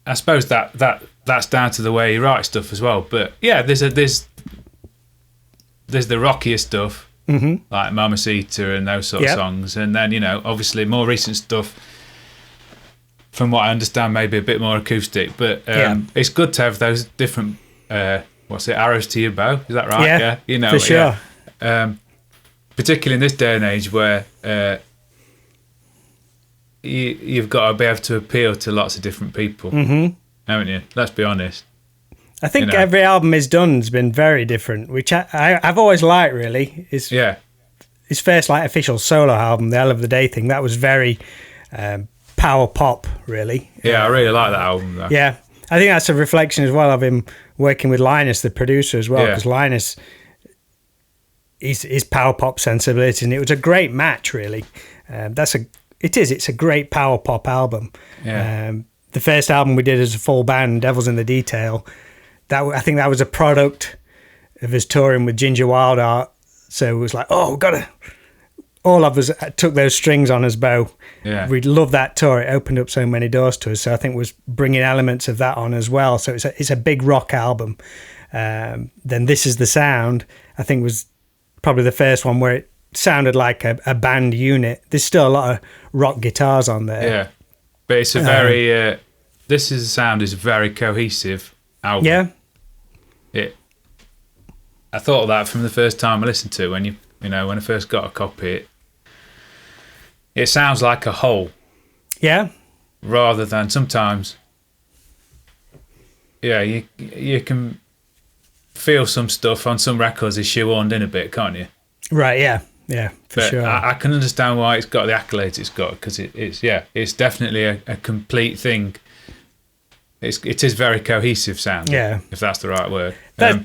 I suppose that's down to the way you write stuff as well. But there's the rockier stuff, like Mamacita and those sort of songs, and then obviously more recent stuff. From what I understand, maybe a bit more acoustic, but it's good to have those different. Arrows to your bow? Is that right? Yeah, for sure. Particularly in this day and age where you've got to be able to appeal to lots of different people, haven't you? Let's be honest. I think every album he's done has been very different, which I've always liked, really. His first official solo album, the Hell of the Day thing, that was very power pop, really. Yeah, I really like that album, though. Yeah, I think that's a reflection as well of him working with Linus, the producer, as well, because Linus, his power pop sensibility, and it was a great match, really. It's a great power pop album. Yeah. The first album we did as a full band, Devils in the Detail, I think that was a product of his touring with Ginger Wild Art. So it was like, all of us took those strings on his bow. Yeah. We loved that tour. It opened up so many doors to us. So I think it was bringing elements of that on as well. So it's a big rock album. Then This Is the Sound, I think, was probably the first one where it sounded like a band unit. There's still a lot of rock guitars on there. Yeah, but it's a very This Is the Sound is a very cohesive album. Yeah. I thought of that from the first time I listened to it. When I first got a copy, it sounds like a whole. Yeah. Rather than sometimes, you can feel some stuff on some records is shoehorned in a bit, can't you? Right. Yeah. For sure. I can understand why it's got the accolades it's got, because it's definitely a complete thing. It is very cohesive sound. Yeah, if that's the right word. A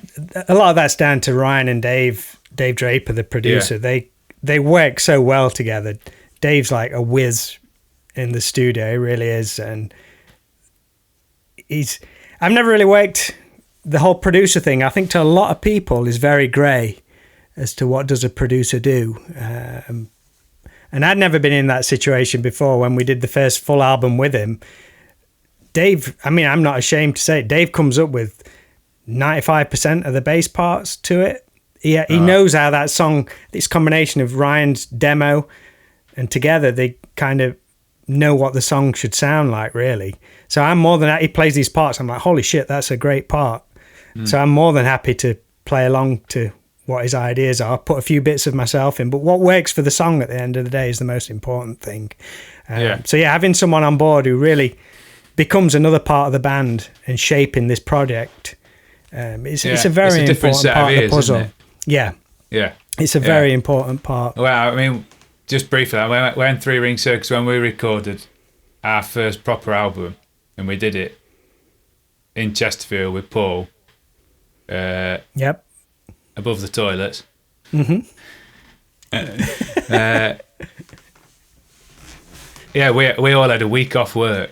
lot of that's down to Ryan and Dave Draper, the producer. Yeah. They work so well together. Dave's like a whiz in the studio, he really is, and I've never really worked the whole producer thing. I think to a lot of people is very grey as to what does a producer do. And I'd never been in that situation before. When we did the first full album with him, Dave, I mean, I'm not ashamed to say it, Dave comes up with 95% of the bass parts to it. He knows how that song, this combination of Ryan's demo and together, they kind of know what the song should sound like, really. So I'm more than he plays these parts, I'm like, holy shit, that's a great part. So I'm more than happy to play along to what his ideas are, put a few bits of myself in, but what works for the song at the end of the day is the most important thing. So having someone on board who really becomes another part of the band and shaping this project, it's a very important part of the puzzle. Yeah. It's a very important part. Well, I mean, just briefly, when Three Ring Circus, when we recorded our first proper album, and we did it in Chesterfield with Paul. Above the toilets. We all had a week off work.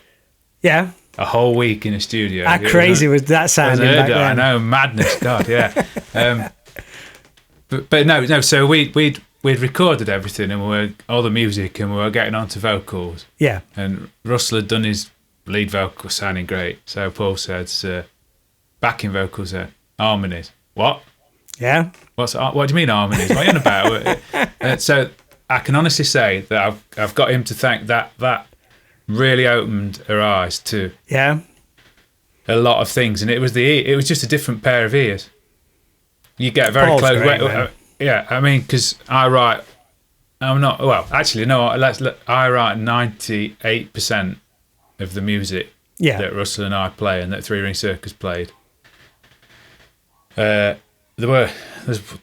Yeah. A whole week in a studio. How crazy was that sounding back then? I know, madness, God, yeah. But no. So we'd recorded everything, and all the music, and we were getting onto vocals. Yeah. And Russell had done his lead vocal, sounding great. So Paul said, backing vocals, harmonies. What? Yeah. What do you mean harmonies? What are you on about? So I can honestly say that I've got him to thank. That really opened her eyes to a lot of things, and it was just a different pair of ears. You get very Paul's close. Great, I mean, because I write I'm not. Well, actually, no. I write 98% of the music that Russell and I play and that Three Ring Circus played. There's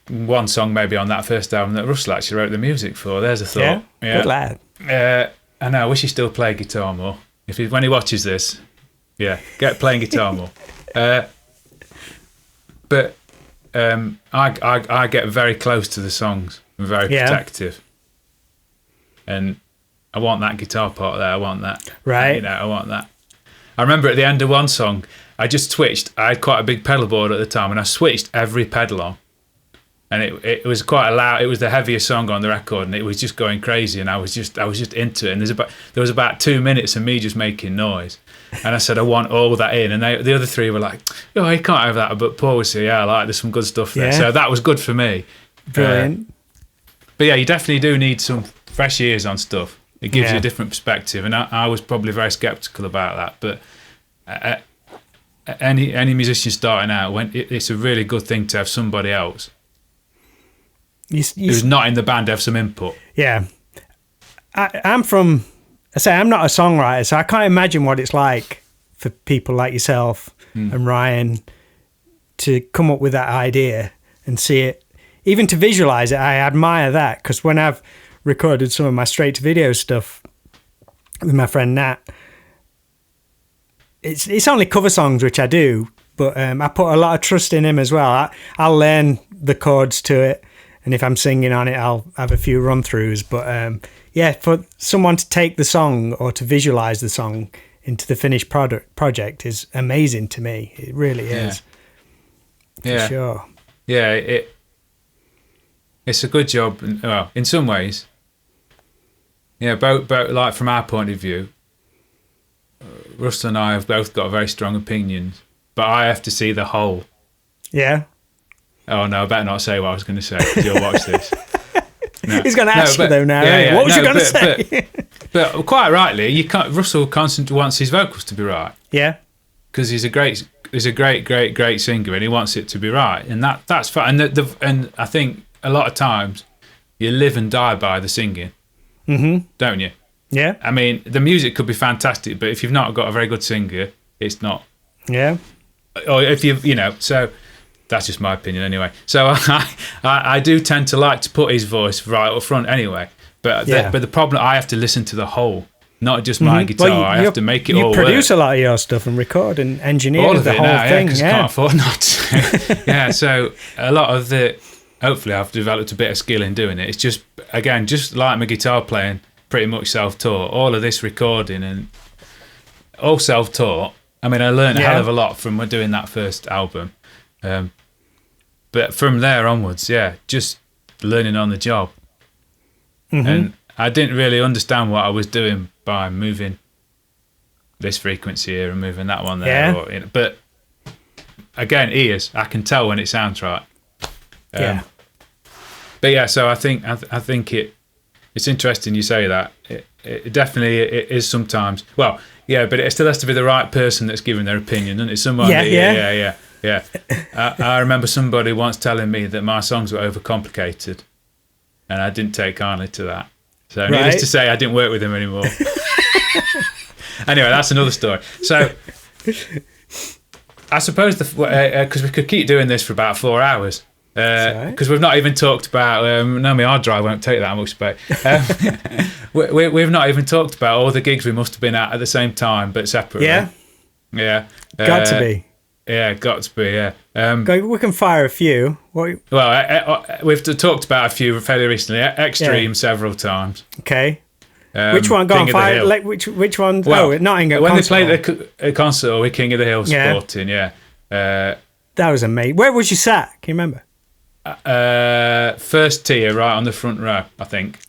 one song maybe on that first album that Russell actually wrote the music for. There's a thought. Yeah, good lad. I know. I wish he still played guitar more. When he watches this, get playing guitar more. But I get very close to the songs. I'm very protective, and I want that guitar part there. I want that. Right. I want that. I remember at the end of one song, I just switched. I had quite a big pedal board at the time, and I switched every pedal on. And it was quite loud. It was the heaviest song on the record, and it was just going crazy. And I was just into it. And there was about 2 minutes of me just making noise. And I said, I want all that in. And the other three were like, oh, you can't have that. But Paul would say, yeah, I like, there's some good stuff there. So that was good for me. Brilliant. But yeah, you definitely do need some fresh ears on stuff. It gives you a different perspective. And I was probably very skeptical about that. But any musician starting out, it's a really good thing to have somebody else who's not in the band have some input. Yeah. I'm not a songwriter, so I can't imagine what it's like for people like yourself and Ryan to come up with that idea and see it, even to visualize it. I admire that, because when I've recorded some of my straight to video stuff with my friend Nat, it's only cover songs, which I do, but I put a lot of trust in him as well. I'll learn the chords to it, and if I'm singing on it, I'll have a few run-throughs. But for someone to take the song or to visualize the song into the finished project is amazing to me. It really is. For sure. Yeah, it's a good job. Well, in some ways. Yeah, both like from our point of view, Russell and I have both got very strong opinions, but I have to see the whole. Yeah. Oh no, I better not say what I was going to say, because you'll watch this. No. He's going to ask you though now. What was you going to say? But quite rightly, Russell constantly wants his vocals to be right. Yeah. Because he's a great singer, and he wants it to be right, and that's fine. And I think a lot of times you live and die by the singing, don't you? Yeah. I mean, the music could be fantastic, but if you've not got a very good singer, it's not. Yeah. Or if so that's just my opinion anyway. So I do tend to like to put his voice right up front anyway. But the problem, I have to listen to the whole, not just my guitar. Well, I have to make it all work. You produce a lot of your stuff and record and engineer all of the whole thing. Because I can't afford not to. So a lot of hopefully I've developed a bit of skill in doing it. It's just like my guitar playing, pretty much self-taught. All of this recording and all self-taught. I mean, I learned a hell of a lot from doing that first album. But from there onwards, just learning on the job. And I didn't really understand what I was doing by moving this frequency here and moving that one there. But again, ears, I can tell when it sounds right. But so I think it's interesting you say that. It definitely it is sometimes. Well, but it still has to be the right person that's giving their opinion, doesn't it? Someone. Yeah. I remember somebody once telling me that my songs were overcomplicated, and I didn't take kindly to that. So needless to say, I didn't work with him anymore. Anyway, that's another story. So I suppose because we could keep doing this for about 4 hours. Because we've not even talked about my hard drive won't take that much space. We've not even talked about all the gigs we must have been at the same time, but separately. Got to be. We can fire a few. Well, we've talked about a few fairly recently. Extreme several times. Okay. Which one? Go on, fire. Which one? Well, Nottingham. When they played the concert with King of the Hill Sporting, that was amazing. Where was you sat? Can you remember? First tier, right on the front row, I think.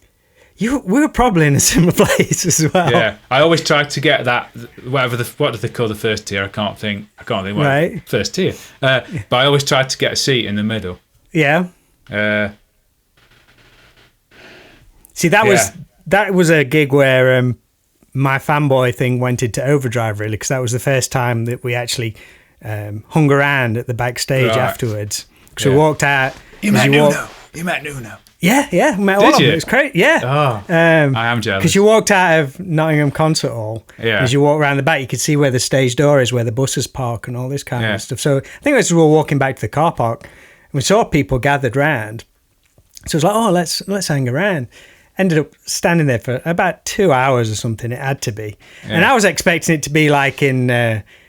We were probably in a similar place as well. Yeah, I always tried to get that. What do they call the first tier? I can't think. What right. First tier. But I always tried to get a seat in the middle. Yeah. See, that was a gig where my fanboy thing went into overdrive, really, because that was the first time that we actually hung around at the backstage afterwards. Because we walked out. You met Nuno. You met Nuno. Yeah, met all of them. It was great. Yeah. Oh, I am jealous. Because you walked out of Nottingham Concert Hall. Yeah. As you walk around the back, you could see where the stage door is, where the buses park, and all this kind of stuff. So I think as we were walking back to the car park, we saw people gathered round. So it was like, oh, let's hang around. Ended up standing there for about 2 hours or something. It had to be, and I was expecting it to be like in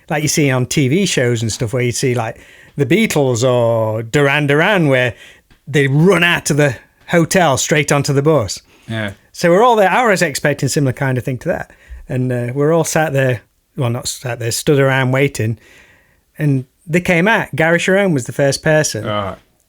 like you see on TV shows and stuff, where you see like the Beatles or Duran Duran, where they run out of the hotel straight onto the bus. Yeah. So we're all there. I was expecting a similar kind of thing to that, and we're all sat there. Well, not sat there, stood around waiting, and they came out. Gary Sharon was the first person,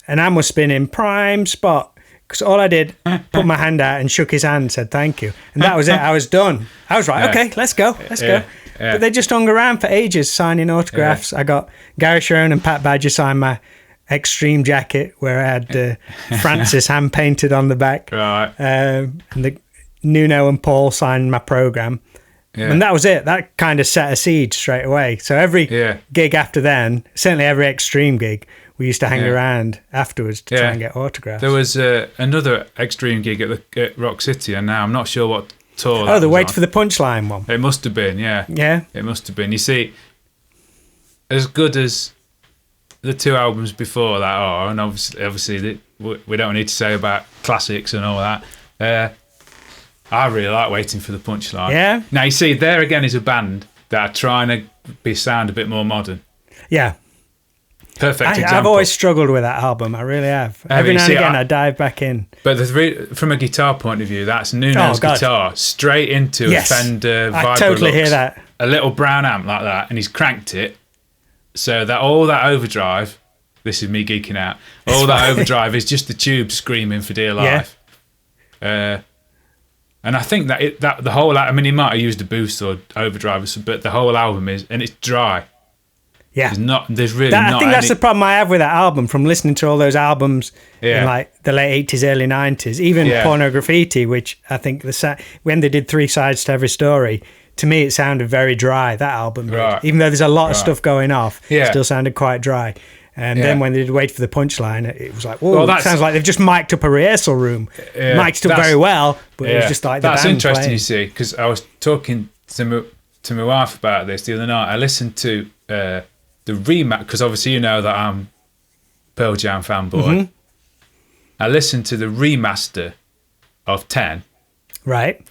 and I must have been in prime spot. Because all I did, put my hand out and shook his hand and said thank you. And that was it. I was done. I was right, okay, let's go. Yeah. But they just hung around for ages signing autographs. I got Gary Sharon and Pat Badger signed my Extreme jacket where I had Francis hand painted on the back. Right. And Nuno and Paul signed my programme. Yeah. And that was it. That kind of set a siege straight away. So every gig after then, certainly every Extreme gig, we used to hang around afterwards to try and get autographs. There was another Extreme gig at Rock City, and now I'm not sure what tour. Oh, the Wait for the Punchline one. It must have been, yeah. Yeah. It must have been. You see, as good as the two albums before that are, and obviously we don't need to say about classics and all that. I really like Waiting for the Punchline. Yeah. Now, you see, there again is a band that are trying to sound a bit more modern. Yeah. Perfect example. I've always struggled with that album. I really have. Every now and again, I dive back in. But from a guitar point of view, that's Nuno's guitar straight into a Fender Vibrolux. I totally hear that. A little brown amp like that, and he's cranked it so that all that overdrive. This is me geeking out. All that overdrive is just the tube screaming for dear life. Yeah. And I think that the whole. I mean, he might have used a boost or overdrive, but the whole album is, and it's dry. Yeah, there's really not. I think that's the problem I have with that album. From listening to all those albums in like the late '80s, early '90s, even Porno Graffiti, which I think when they did 3 sides to every story, to me it sounded very dry. That album, did. Even though there's a lot of stuff going off, it still sounded quite dry. And then when they did Wait for the Punchline, it was like, whoa, it sounds like they've just mic'd up a rehearsal room. Mic'd up very well, but it was just like the That's band interesting, playing. you see, because I was talking to my wife about this the other night. I listened to the remake, because obviously you know that I'm Pearl Jam fanboy. Mm-hmm. I listened to the remaster of 10. Right.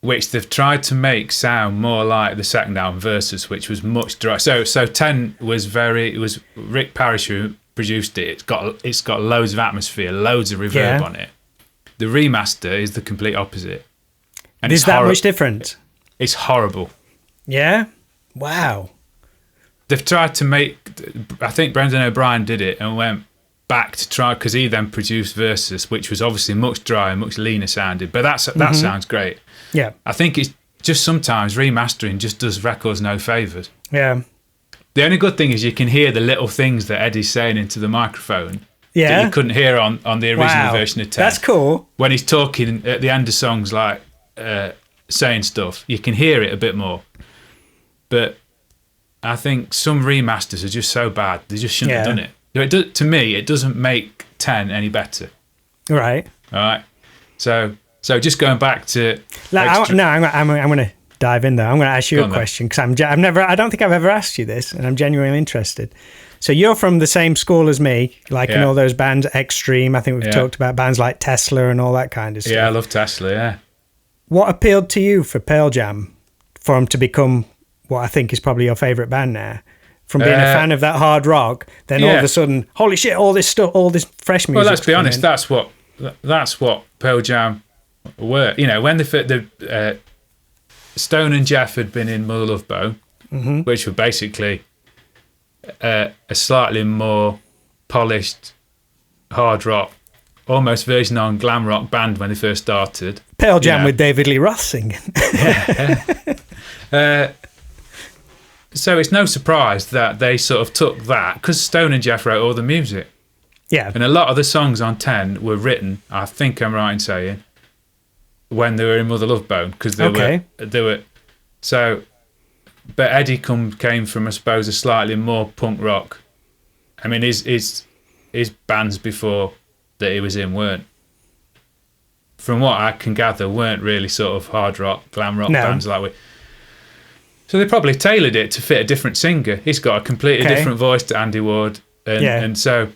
Which they've tried to make sound more like the second album Versus, which was much dry. So 10 was it was Rick Parrish who produced it. It's got loads of atmosphere, loads of reverb on it. The remaster is the complete opposite. And is that much different? It's horrible. Yeah? Wow. They've tried to make, I think Brendan O'Brien did it and went back to try, because he then produced Versus, which was obviously much drier, much leaner sounded, but that sounds great. Yeah. I think it's just sometimes remastering just does records no favours. Yeah. The only good thing is you can hear the little things that Eddie's saying into the microphone that you couldn't hear on the original version of 10. That's cool. When he's talking at the end of songs, like saying stuff, you can hear it a bit more. But I think some remasters are just so bad, they just shouldn't have done it. To me, it doesn't make 10 any better. Right. All right. So just going back to... I'm going to dive in there. I'm going to ask you a question, because I don't think I've ever asked you this, and I'm genuinely interested. So you're from the same school as me, like in all those bands, Extreme. I think we've talked about bands like Tesla and all that kind of stuff. Yeah, I love Tesla, yeah. What appealed to you for Pearl Jam, for them to become what I think is probably your favourite band now? From being a fan of that hard rock, then all of a sudden, holy shit, all this stuff, all this fresh music. Well, let's be honest, that's what Pearl Jam were. You know, when the Stone and Jeff had been in Mother Love Bone, which were basically a slightly more polished hard rock, almost version on glam rock band when they first started. Pearl Jam with David Lee Roth singing. So it's no surprise that they sort of took that, because Stone and Jeff wrote all the music. Yeah. And a lot of the songs on 10 were written, I think I'm right in saying, when they were in Mother Love Bone, because they were so. But Eddie came from, I suppose, a slightly more punk rock. I mean, his bands before that he was in weren't, from what I can gather, weren't really sort of hard rock, glam rock bands like we. So they probably tailored it to fit a different singer. He's got a completely different voice to Andy Ward, and so.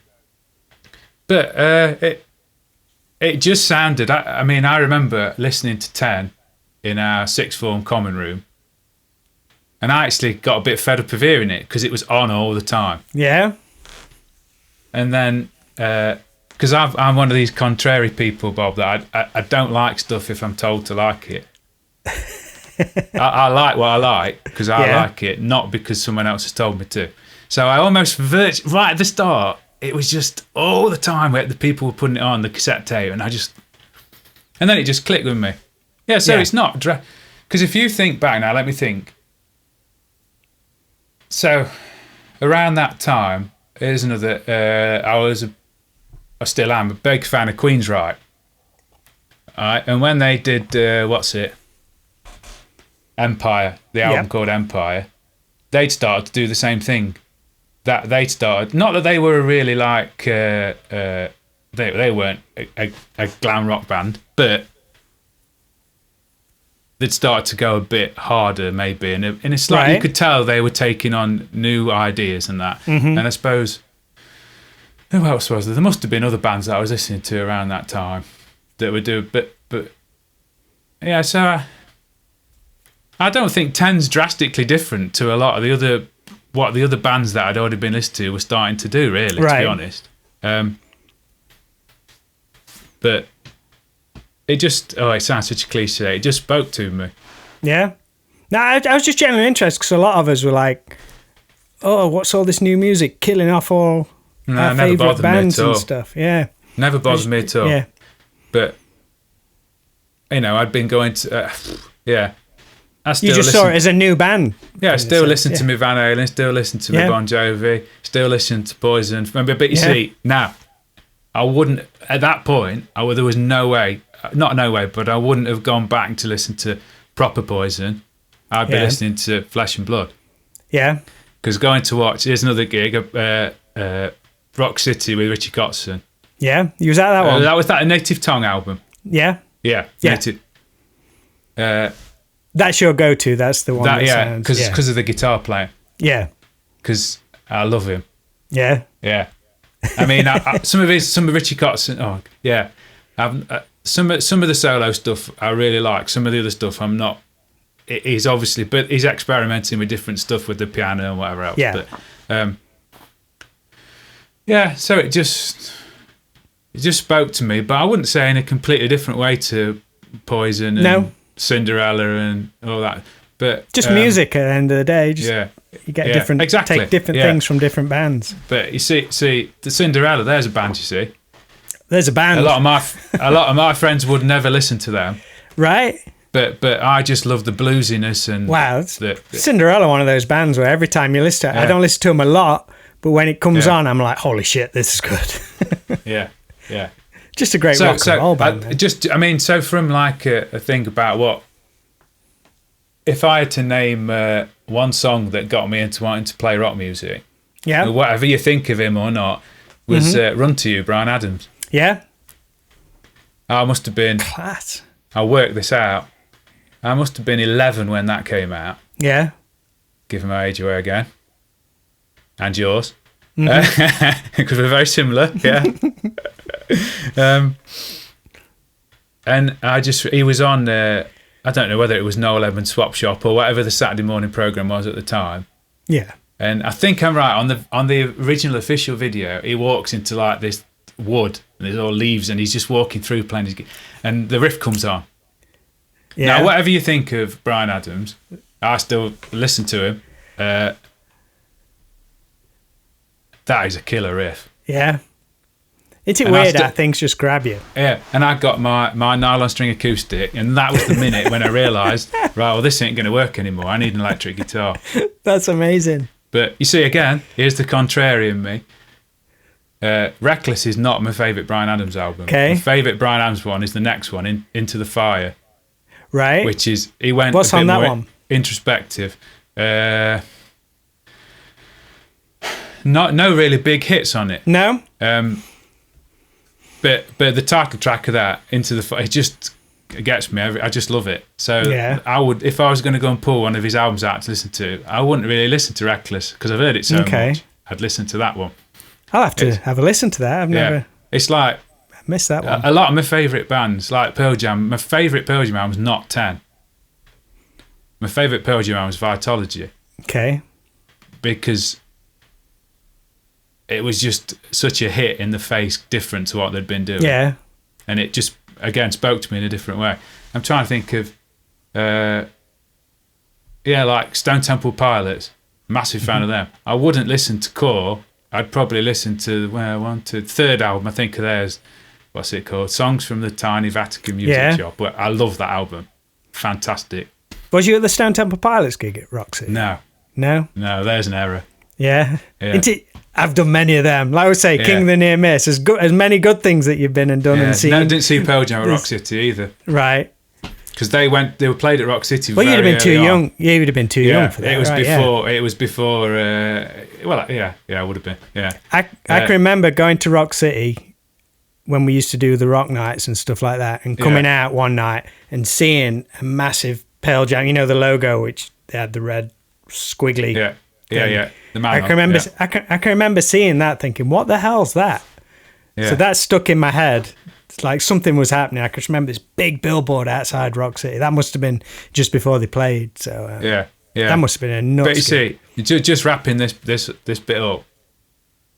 But it just sounded. I mean, I remember listening to 10 in our sixth form common room, and I actually got a bit fed up of hearing it because it was on all the time. Yeah. And then, because I'm one of these contrary people, Bob, that I don't like stuff if I'm told to like it. I like what I like because I like it, not because someone else has told me to. So I almost right at the start, it was just all the time where the people were putting it on the cassette tape, and then it just clicked with me. Yeah, so it's not because if you think back now, let me think. So around that time, here's another. I still am a big fan of Queensryche. All right, and when they did Empire, the album called Empire, they'd started to do the same thing. That they'd started, not that they were really like they weren't a glam rock band, but they'd started to go a bit harder, maybe, and it's like you could tell they were taking on new ideas and that. And I suppose who else was there? There must have been other bands that I was listening to around that time that would do, but yeah. So I don't think 10's drastically different to a lot of the other bands that I'd already been listening to were starting to do, really, to be honest. But it just, it sounds such a cliche, it just spoke to me. Yeah. No, I was just genuinely interested because a lot of us were like, oh, what's all this new music killing off all our favourite bands and stuff. Yeah. Never bothered me at all. Yeah. But, I'd been going to, You just saw it as a new band. Yeah, I still listen to me Van Halen, still listen to me Bon Jovi, still listen to Poison. But you see, now, I wouldn't, at that point, there was no way, not no way, but I wouldn't have gone back to listen to proper Poison. I'd be listening to Flesh and Blood. Yeah. Because going to watch, here's another gig, Rock City with Richie Kotzen. Yeah, you was at that one? That was that Native Tongue album. Yeah. Yeah. Native. That's your go-to. That's the one. Because of the guitar player. Yeah. Because I love him. Yeah. Yeah. I mean, some of Richie Kotzen. Oh, yeah. Some of the solo stuff I really like. Some of the other stuff I'm not. He's obviously, but he's experimenting with different stuff with the piano and whatever else. Yeah. But, so it just spoke to me, but I wouldn't say in a completely different way to Poison and Cinderella and all that. But just music at the end of the day. You get different, take different things from different bands. But you see, the Cinderella, there's a band. You see, there's a band. A lot of my friends would never listen to them, right? But I just love the bluesiness and Cinderella, one of those bands where every time you listen to it, I don't listen to them a lot, but when it comes on, I'm like, holy shit, this is good. Yeah. Just a great rock and roll band. So from like a thing about what if I had to name one song that got me into wanting to play rock music, whatever you think of him or not, was "Run to You," Bryan Adams. Yeah, I must have been class. I worked this out. I must have been 11 when that came out. Yeah, giving my age away again, and yours, because we're very similar. Yeah. And he was on. I don't know whether it was Noel Edmonds Swap Shop or whatever the Saturday morning program was at the time. Yeah. And I think I'm right on the original official video. He walks into like this wood and there's all leaves and he's just walking through playing his and the riff comes on. Yeah. Now, whatever you think of Bryan Adams, I still listen to him. That is a killer riff. Yeah. Isn't it weird how things just grab you? Yeah, and I got my nylon string acoustic, and that was the minute when I realised, right, well, this ain't going to work anymore. I need an electric guitar. That's amazing. But you see, again, here's the contrarian me. Reckless is not my favourite Bryan Adams album. Okay. My favourite Bryan Adams one is the next one, Into the Fire. Right. Which is, he went What's a bit on that more one? Introspective. No really big hits on it. No? but the title track of that, Into the Fire, it just gets me. I just love it. So I would, if I was going to go and pull one of his albums out to listen to, I wouldn't really listen to Reckless because I've heard it so much. I'd listen to that one. I'll have to have a listen to that. I've never. It's like missed that one. A lot of my favourite bands, like Pearl Jam. My favourite Pearl Jam album was not 10. My favourite Pearl Jam album was Vitology. Okay. Because it was just such a hit in the face, different to what they'd been doing. Yeah. And it just, again, spoke to me in a different way. I'm trying to think of, like Stone Temple Pilots. Massive fan of them. I wouldn't listen to Core. I'd probably listen to third album, I think of theirs. What's it called? Songs from the Tiny Vatican Music Shop. But I love that album. Fantastic. Was you at the Stone Temple Pilots gig at Roxy? No. No? No, there's an error. Yeah. I've done many of them. Like I would say, King of the Near Miss. As many good things that you've been and done and seen. No, I didn't see Pearl Jam at Rock City either. Right. Because they were played at Rock City. Well, you'd have been too young. You would have been too young for that. It was before. It was before. I would have been. Yeah. I can remember going to Rock City when we used to do the rock nights and stuff like that, and coming out one night and seeing a massive Pearl Jam. You know the logo, which they had the red squiggly. Yeah. The man. I can remember seeing that, thinking, "What the hell's that?" Yeah. So that stuck in my head. It's like something was happening. I can just remember this big billboard outside Rock City. That must have been just before they played. So that must have been a nuts. But you see, just wrapping this bit up,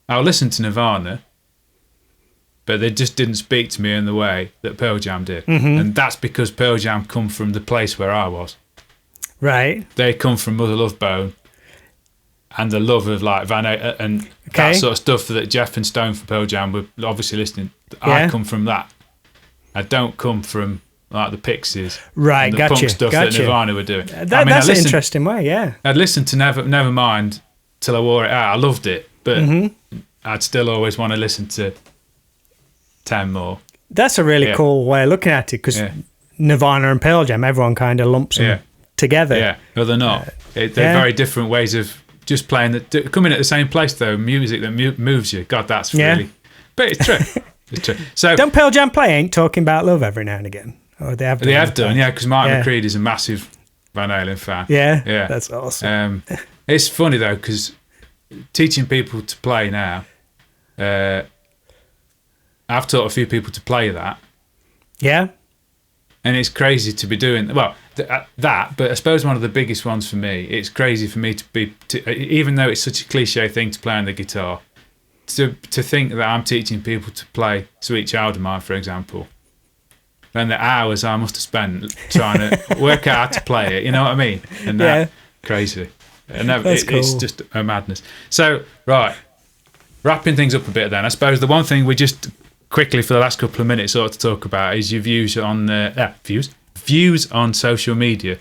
I'll listen to Nirvana, but they just didn't speak to me in the way that Pearl Jam did, and that's because Pearl Jam come from the place where I was. Right. They come from Mother Love Bone. And the love of like Van Halen and that sort of stuff that Jeff and Stone for Pearl Jam were obviously listening. I come from that. I don't come from like the Pixies, right? And the punk stuff that Nirvana were doing. That's an interesting way. Yeah, I'd listened to Nevermind till I wore it out. I loved it, but I'd still always want to listen to 10 more. That's a really cool way of looking at it because Nirvana and Pearl Jam, everyone kind of lumps them together. Yeah, but they're not. They're very different ways of. Just playing coming at the same place though, music that moves you. God, that's really. But it's true. It's true. So don't Pearl Jam play Ain't Talking About Love every now and again? Or they have done, because Martin McCready is a massive Van Halen fan. Yeah, that's awesome. It's funny though because teaching people to play now, I've taught a few people to play that. Yeah. And it's crazy to be doing that, but I suppose one of the biggest ones for me, it's crazy for me to even though it's such a cliche thing to play on the guitar, to think that I'm teaching people to play Sweet Child of Mine, for example, and the hours I must have spent trying to work out how to play it, you know what I mean? And that crazy. And it's just a madness. So, right, wrapping things up a bit then, I suppose the one thing we just quickly for the last couple of minutes ought to talk about is your views on views on social media.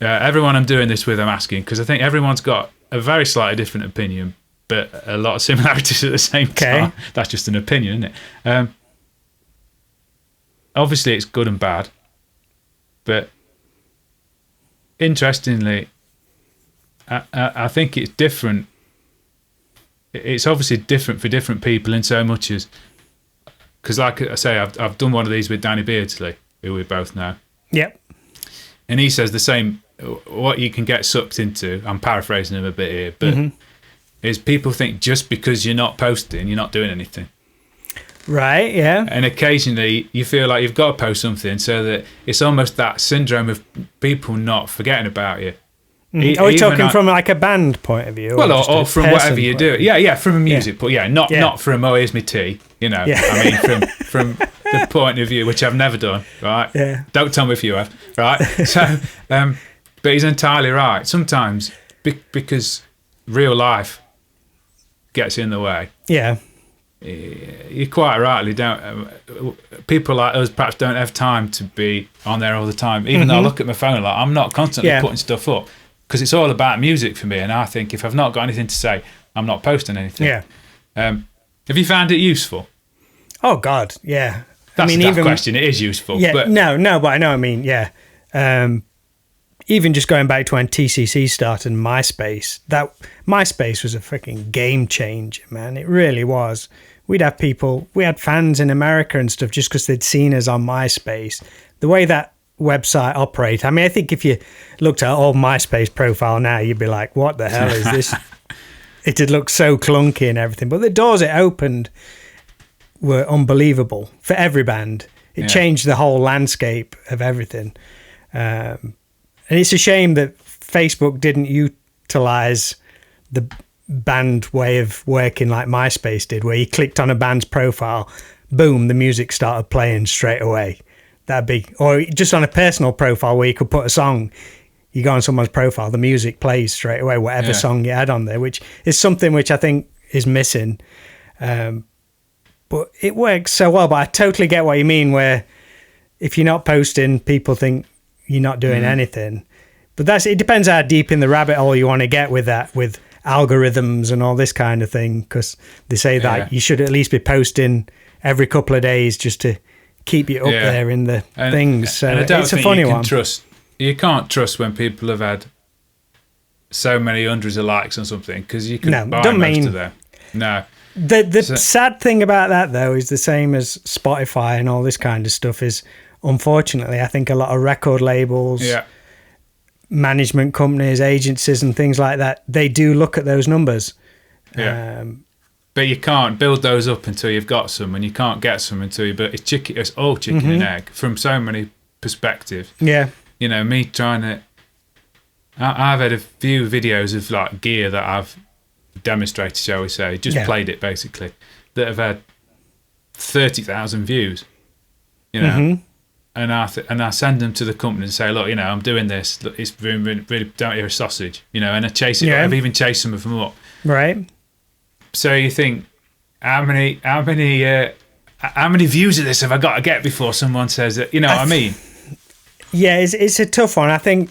Everyone I'm doing this with, I'm asking because I think everyone's got a very slightly different opinion, but a lot of similarities at the same time. That's just an opinion, isn't it? Obviously, it's good and bad, but interestingly, I think it's different. It's obviously different for different people in so much as because, like I say, I've done one of these with Danny Beardsley, who we both know. Yep. And he says the same. What you can get sucked into, I'm paraphrasing him a bit here, but is people think just because you're not posting, you're not doing anything. Right. Yeah. And occasionally you feel like you've got to post something, so that it's almost that syndrome of people not forgetting about you. Are we talking from like a band point of view? Or from whatever you do. Yeah, from a music point. Yeah, not from, oh, here's my tea, you know. Yeah. I mean, from the point of view, which I've never done, right? Yeah. Don't tell me if you have, right? So, but he's entirely right. Sometimes, because real life gets in the way. Yeah. You quite rightly don't. People like us perhaps don't have time to be on there all the time. Even though I look at my phone, like I'm not constantly putting stuff up. Because it's all about music for me, and I think if I've not got anything to say, I'm not posting anything. Yeah. Have you found it useful? Oh God, yeah. That's a tough question. It is useful. Yeah. But No, but I know. I mean, yeah. even just going back to when TCC started and MySpace, that MySpace was a freaking game changer, man. It really was. We had fans in America and stuff just because they'd seen us on MySpace. The way that website operated, I mean, I think if you looked at our old MySpace profile now, you'd be like, what the hell is this? It did look so clunky and everything. But the doors it opened were unbelievable for every band. It changed the whole landscape of everything. And it's a shame that Facebook didn't utilize the band way of working like MySpace did, where you clicked on a band's profile, boom, the music started playing straight away. That'd be, or just on a personal profile where you could put a song, you go on someone's profile, the music plays straight away, whatever song you had on there, which is something which I think is missing. But it works so well. But I totally get what you mean, where if you're not posting, people think you're not doing anything. But it depends how deep in the rabbit hole you want to get with that, with algorithms and all this kind of thing, because they say that you should at least be posting every couple of days just to keep you up there in the things. So it's a funny one. You can't trust when people have had so many hundreds of likes on something, because you can buy most of them. No. The sad thing about that, though, is the same as Spotify and all this kind of stuff is, unfortunately, I think a lot of record labels, management companies, agencies and things like that, they do look at those numbers. Yeah. But you can't build those up until you've got some, and you can't get some until you... But it's all chicken and egg from so many perspectives. Yeah. You know, me trying to... I've had a few videos of like gear that I've demonstrated, shall we say, just played it basically, that have had 30,000 views, you know, and I send them to the company and say, look, you know, I'm doing this, look, it's really don't hear a sausage, you know, and I chase it. I've even chased some of them up. Right. So you think, how many views of this have I got to get before someone says that, you know what I mean? Yeah, it's a tough one, I think.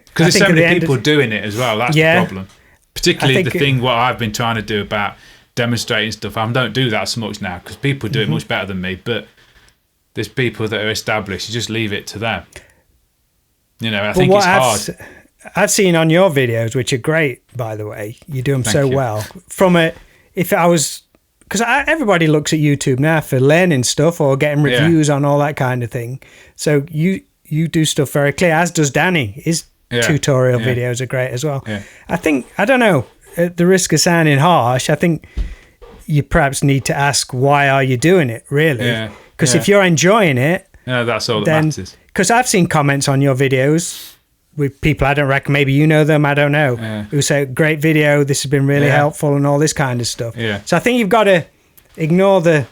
Because there's so many people doing it as well, that's the problem. Particularly what I've been trying to do about demonstrating stuff. I don't do that so much now because people do it much better than me, but there's people that are established, you just leave it to them. You know, I think it's hard. I've seen on your videos, which are great, by the way, you do them well. Because everybody looks at YouTube now for learning stuff or getting reviews on all that kind of thing. So you do stuff very clear, as does Danny. His tutorial videos are great as well. Yeah. I don't know, at the risk of sounding harsh, I think you perhaps need to ask, why are you doing it, really? Because if you're enjoying it... that's all that matters. Because I've seen comments on your videos with people I don't reckon, maybe you know them, I don't know, who say, great video, this has been really helpful and all this kind of stuff. So I think you've got to ignore the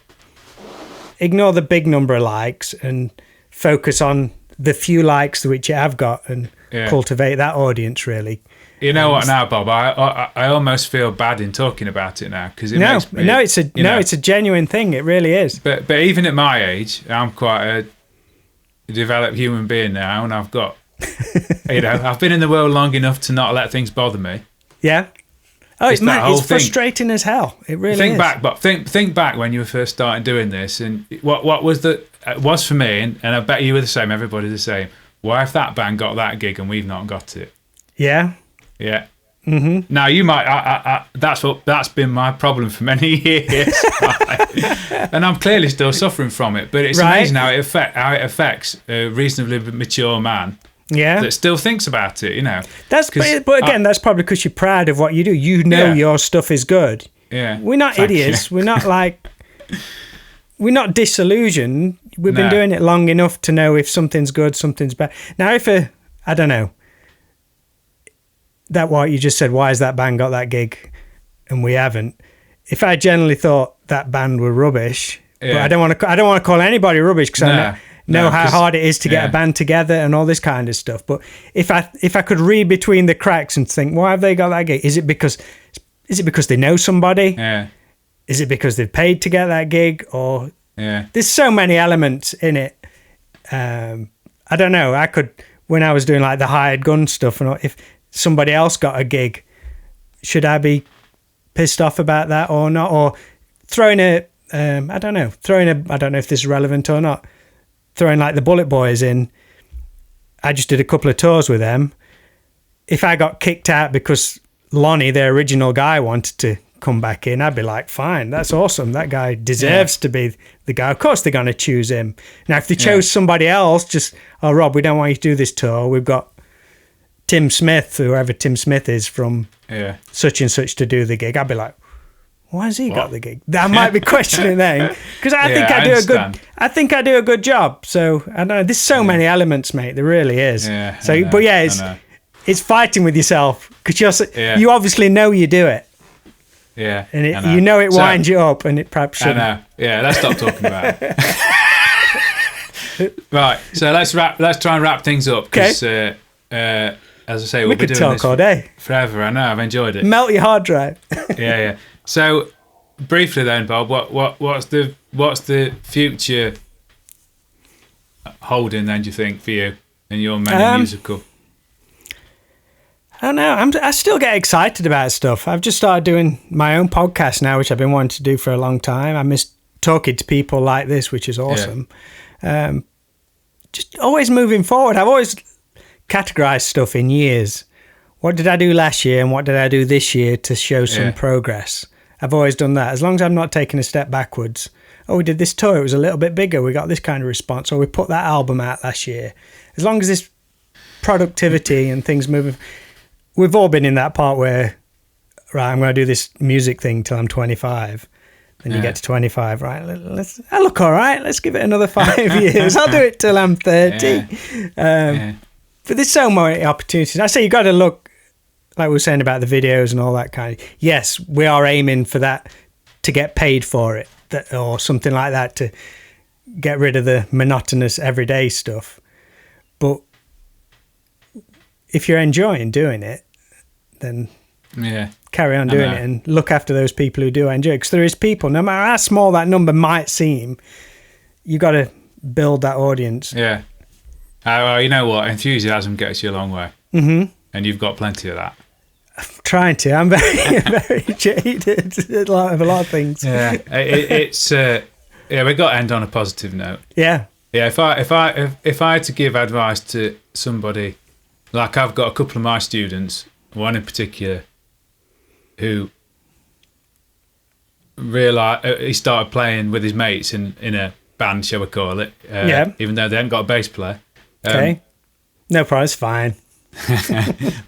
big number of likes and focus on the few likes which you have got and cultivate that audience, really. You know what now, Bob? I almost feel bad in talking about it now, because it's a genuine thing. It really is. But even at my age, I'm quite a developed human being now, and I've got, I've been in the world long enough to not let things bother me. Yeah. Oh, it's frustrating as hell. It really think is. Back, but think back when you were first starting doing this, and what was was for me, and I bet you were the same. Everybody's the same. Why if that band got that gig and we've not got it? Yeah. Yeah. Mm-hmm. Now you might. That's been my problem for many years, and I'm clearly still suffering from it. But it's amazing how it affects a reasonably mature man. Yeah. That still thinks about it. You know. But again, that's probably because you're proud of what you do. You know your stuff is good. Yeah. We're not idiots. We're not like. We're not disillusioned. We've been doing it long enough to know if something's good, something's bad. Now, I don't know. That what you just said, why has that band got that gig and we haven't? If I generally thought that band were rubbish, but I don't want to call anybody rubbish because I know how hard it is to get a band together and all this kind of stuff. But if I could read between the cracks and think, why have they got that gig? Is it because they know somebody? Yeah. Is it because they've paid to get that gig? Or there's so many elements in it. I don't know. I could, when I was doing like the hired gun stuff, and if somebody else got a gig, should I be pissed off about that or not? Or throwing I don't know if this is relevant or not, throwing like the Bullet Boys in. I just did a couple of tours with them, if I got kicked out because Lonnie, the original guy, wanted to come back in, I'd be like, fine, that's awesome. That guy deserves to be the guy. Of course they're going to choose him. Now, if they chose somebody else, just, oh, Rob, we don't want you to do this tour. We've got Tim Smith, whoever Tim Smith is from such and such to do the gig. I'd be like, why has he got the gig? I might be questioning then, because I think I think I do a good job. So I know there's so many elements, mate. There really is. Yeah, so, it's fighting with yourself because you obviously know you do it. Yeah, and it winds you up, and it perhaps shouldn't. I know. Yeah, let's stop talking about it. Right, so let's try and wrap things up because, as I say, we'll be doing talk this all day forever. I know. I've enjoyed it. Melt your hard drive. Yeah. So, briefly then, Bob, what's the future holding then? Do you think for you and your many musical? I don't know. I still get excited about stuff. I've just started doing my own podcast now, which I've been wanting to do for a long time. I miss talking to people like this, which is awesome. Yeah. Just always moving forward. I've always categorized stuff in years. What did I do last year and what did I do this year to show some progress? I've always done that. As long as I'm not taking a step backwards. Oh, we did this tour. It was a little bit bigger. We got this kind of response. Or we put that album out last year. As long as this productivity and things moving... We've all been in that part where, right, I'm going to do this music thing till I'm 25. Then you get to 25, right? I look all right. Let's give it another 5 years. I'll do it till I'm 30. But there's so many opportunities. I say you got to look, like we were saying about the videos and all that kind of. Yes, we are aiming for that to get paid for it, or something like that to get rid of the monotonous everyday stuff. But if you're enjoying doing it, then carry on doing it and look after those people who do enjoy it. Because there is people, no matter how small that number might seem, you got to build that audience. Yeah. Well, you know what? Enthusiasm gets you a long way. Mm-hmm. And you've got plenty of that. I'm trying to. I'm very jaded of a lot of things. Yeah. It's we've got to end on a positive note. Yeah. Yeah. If I had to give advice to somebody, like I've got a couple of my students, one in particular, who realised he started playing with his mates in a band, shall we call it? Even though they hadn't got a bass player. Okay. No price, fine.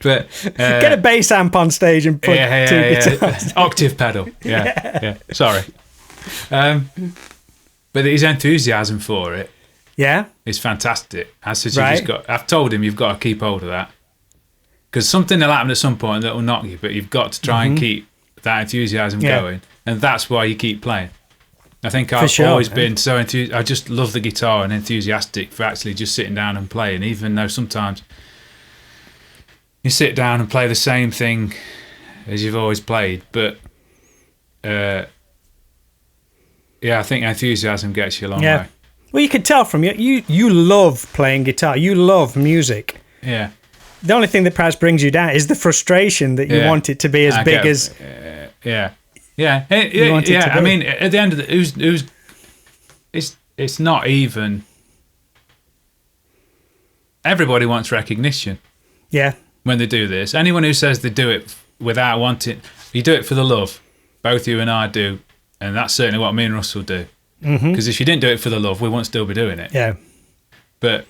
But get a bass amp on stage and put two guitars. Octave pedal. Yeah. Sorry. But his enthusiasm for it. Yeah, it's fantastic. I said, I've told him you've got to keep hold of that because something will happen at some point that will knock you, but you've got to try and keep that enthusiasm going, and that's why you keep playing. I think I've always been so I just love the guitar and enthusiastic for actually just sitting down and playing, even though sometimes you sit down and play the same thing as you've always played. But I think enthusiasm gets you a long way. Well, you can tell from you love playing guitar. You love music. Yeah. The only thing that perhaps brings you down is the frustration that you want it to be as big as. Yeah. I mean, at the end of it's not even. Everybody wants recognition. Yeah. When they do this, anyone who says they do it without wanting, you do it for the love. Both you and I do, and that's certainly what me and Russell do. Because if you didn't do it for the love, we wouldn't still be doing it. Yeah. But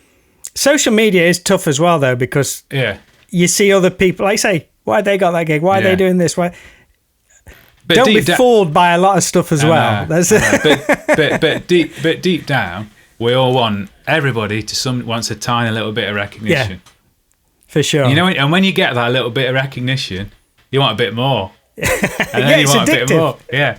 social media is tough as well, though, because you see other people, like say, why they got that gig? Why are they doing this? Why? But don't be fooled by a lot of stuff as well. But deep down, we all want everybody wants a tiny little bit of recognition. Yeah, for sure. You know, and when you get that little bit of recognition, you want a bit more. And then you want addictive. A bit more. Yeah,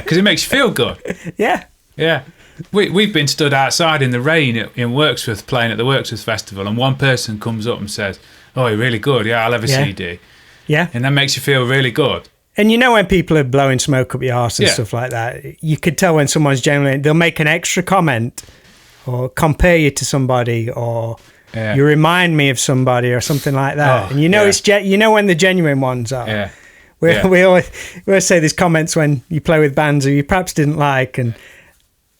because it makes you feel good. Yeah. Yeah. We've been stood outside in the rain in Wirksworth playing at the Wirksworth Festival, and one person comes up and says, "Oh, you're really good. Yeah, I'll have a CD." Yeah. And that makes you feel really good. And you know when people are blowing smoke up your arse and stuff like that, you could tell when someone's genuinely, they'll make an extra comment or compare you to somebody or you remind me of somebody or something like that. And you know you know when the genuine ones are. Yeah. We always say there's comments when you play with bands who you perhaps didn't like, and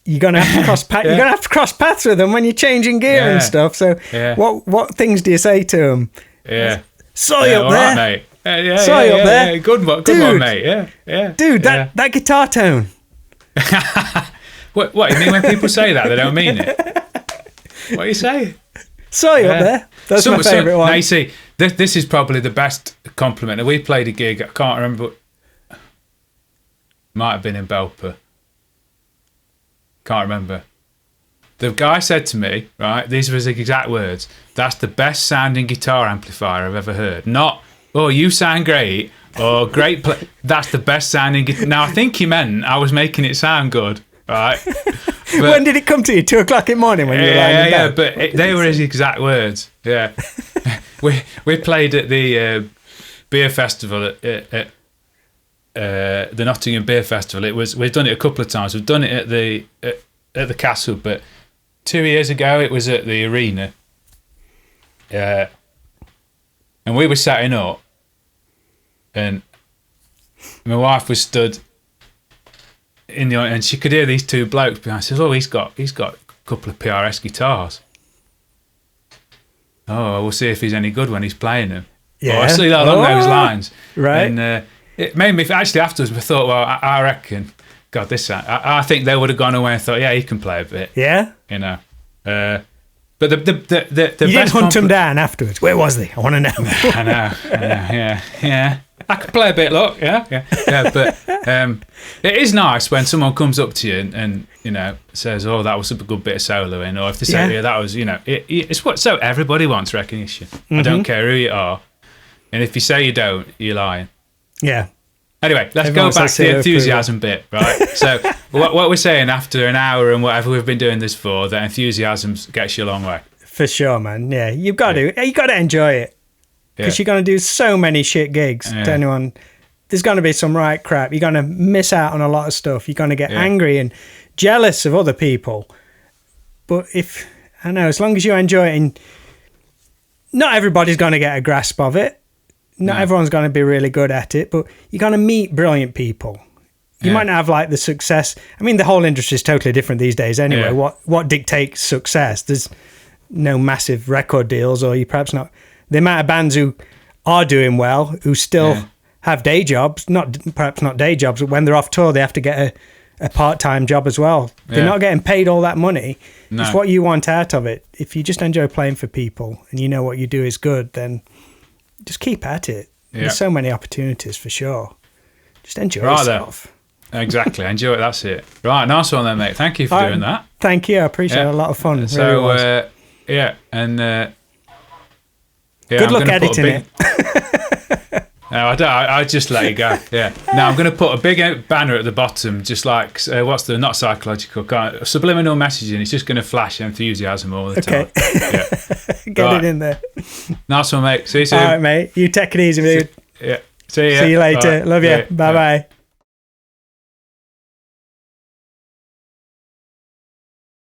you're gonna have to cross paths with them when you're changing gear and stuff. So what things do you say to them? Yeah. Sorry up all there. Right, mate. Sorry up there. Yeah. Good one, mate. Yeah. Dude, that guitar tone. What you mean when people say that? They don't mean it. What are you saying? Sorry up there. That's my favourite one. Now you see, this is probably the best compliment. We played a gig, I can't remember, might have been in Belper. Can't remember. The guy said to me, right, these were his exact words, that's the best sounding guitar amplifier I've ever heard. Not, oh, you sound great, or great play. That's the best sounding guitar. Now, I think he meant I was making it sound good, right? But, when did it come to you? 2 o'clock in the morning when you were lying in bed? But they were his exact words. Yeah. we played at the beer festival at the Nottingham Beer Festival. We've done it a couple of times. We've done it at the castle, but 2 years ago it was at the arena. And we were setting up, and my wife was stood in the and she could hear these 2 blokes behind. She says, "Oh, he's got a couple of PRS guitars. Oh, we'll see if he's any good when he's playing them." Yeah, I see that along those lines, right? And it made me actually afterwards. We thought, well, I reckon, God, I think they would have gone away and thought, yeah, he can play a bit. Yeah, you know. But the you didn't hunt him down afterwards. Where was he? I want to know. I know. Yeah. I could play a bit, look. Yeah. But it is nice when someone comes up to you and you know says, "Oh, that was a good bit of soloing," or if they say, "Yeah, that was," you know, it's what. So everybody wants recognition. I don't care who you are, and if you say you don't, you're lying. Yeah. Anyway, let's go back to the enthusiasm bit, right? So what we're saying after an hour and whatever we've been doing this for, that enthusiasm gets you a long way. For sure, man. Yeah, you got to enjoy it. Because you're going to do so many shit gigs to anyone. There's going to be some right crap. You're going to miss out on a lot of stuff. You're going to get angry and jealous of other people. But as long as you enjoy it, and not everybody's going to get a grasp of it. Not everyone's going to be really good at it, but you're going to meet brilliant people. You might not have like the success. I mean, the whole industry is totally different these days anyway. Yeah. What dictates success? There's no massive record deals, or you perhaps not. The amount of bands who are doing well, who still have day jobs, perhaps not day jobs, but when they're off tour, they have to get a part-time job as well. They're not getting paid all that money. No. It's what you want out of it. If you just enjoy playing for people and you know what you do is good, then just keep at it. Yeah. There's so many opportunities for sure. Just enjoy yourself. Exactly. Enjoy it. That's it. Right. Nice one then, mate. Thank you for doing that. Thank you. I appreciate it. A lot of fun. So, really and... good luck editing it. No, I don't. I just let you go. Yeah. Now I'm going to put a big banner at the bottom, just like not psychological, subliminal messaging. It's just going to flash enthusiasm all the time. Yeah. Get it in there. Nice one, mate. See you soon. All right, mate. You take it easy, dude. See you. See you later. Right. Love you. Bye bye.